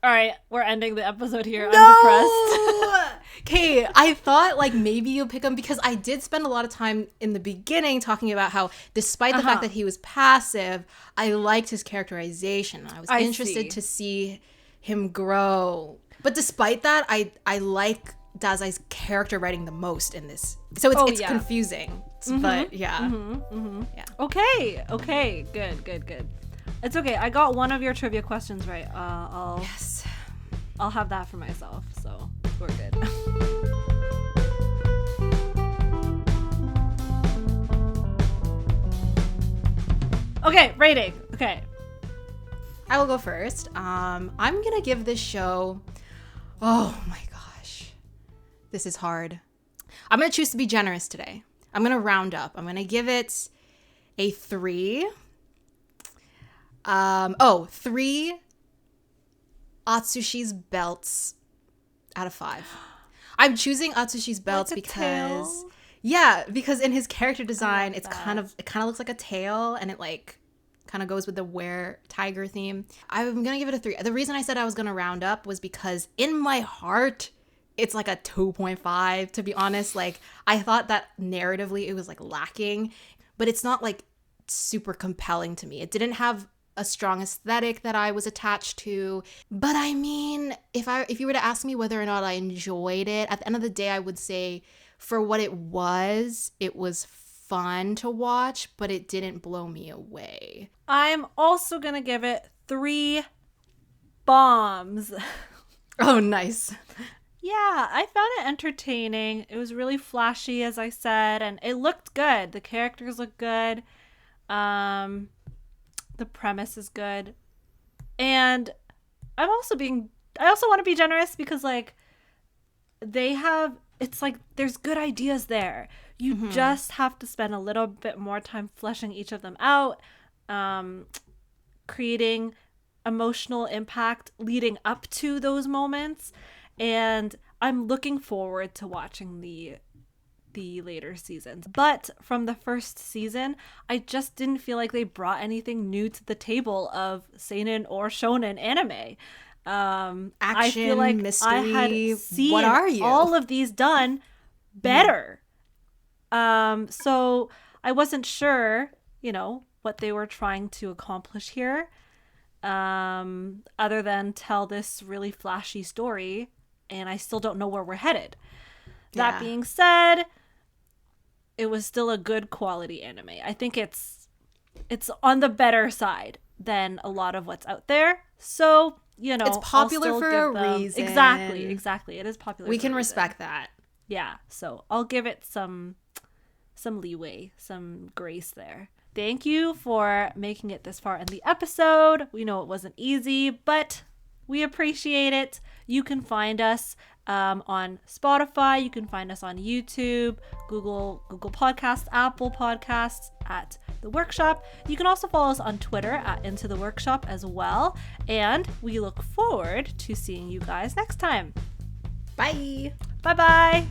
All right, we're ending the episode here. No! I'm depressed. Okay, I thought like maybe you'll pick him because I did spend a lot of time in the beginning talking about how despite the fact that he was passive, I liked his characterization. I was interested to see him grow. But despite that, I like Dazai's character writing the most in this. So it's confusing. But yeah. Yeah. Okay. Good. It's okay. I got one of your trivia questions right. I'll have that for myself. So we're good. Okay, rating. Okay. I will go first. I'm gonna give this show. Oh my gosh, this is hard. I'm gonna choose to be generous today. I'm gonna round up. I'm gonna give it a 3. 3 Atsushi's belts out of 5. I'm choosing Atsushi's belts because in his character design, it kind of looks like a tail, and it like kind of goes with the were tiger theme. I'm gonna give it a 3. The reason I said I was gonna round up was because in my heart it's like a 2.5, to be honest. Like, I thought that narratively it was like lacking, but it's not like super compelling to me. It didn't have a strong aesthetic that I was attached to. But I mean, if you were to ask me whether or not I enjoyed it, at the end of the day, I would say for what it was fun to watch, but it didn't blow me away. I'm also gonna give it 3 bombs. Oh, nice. Yeah, I found it entertaining. It was really flashy, as I said, and it looked good. The characters look good. The premise is good. And I also want to be generous because, like, it's like there's good ideas there. You just have to spend a little bit more time fleshing each of them out, creating emotional impact leading up to those moments. And I'm looking forward to watching the later seasons. But from the first season, I just didn't feel like they brought anything new to the table of seinen or shonen anime. Action, I feel like mystery, I had seen what are you? all of these done better. So I wasn't sure, what they were trying to accomplish here, other than tell this really flashy story, and I still don't know where we're headed. That being said, it was still a good quality anime. I think it's on the better side than a lot of what's out there. So, it's popular for a reason. Exactly. It is popular. We can respect that. Yeah. So I'll give it some leeway, some grace there. Thank you for making it this far in the episode. We know it wasn't easy, but we appreciate it. You can find us on Spotify. You can find us on YouTube, Google Podcasts, Apple Podcasts at The Workshop. You can also follow us on Twitter at Into the Workshop as well. And we look forward to seeing you guys next time. Bye. Bye-bye.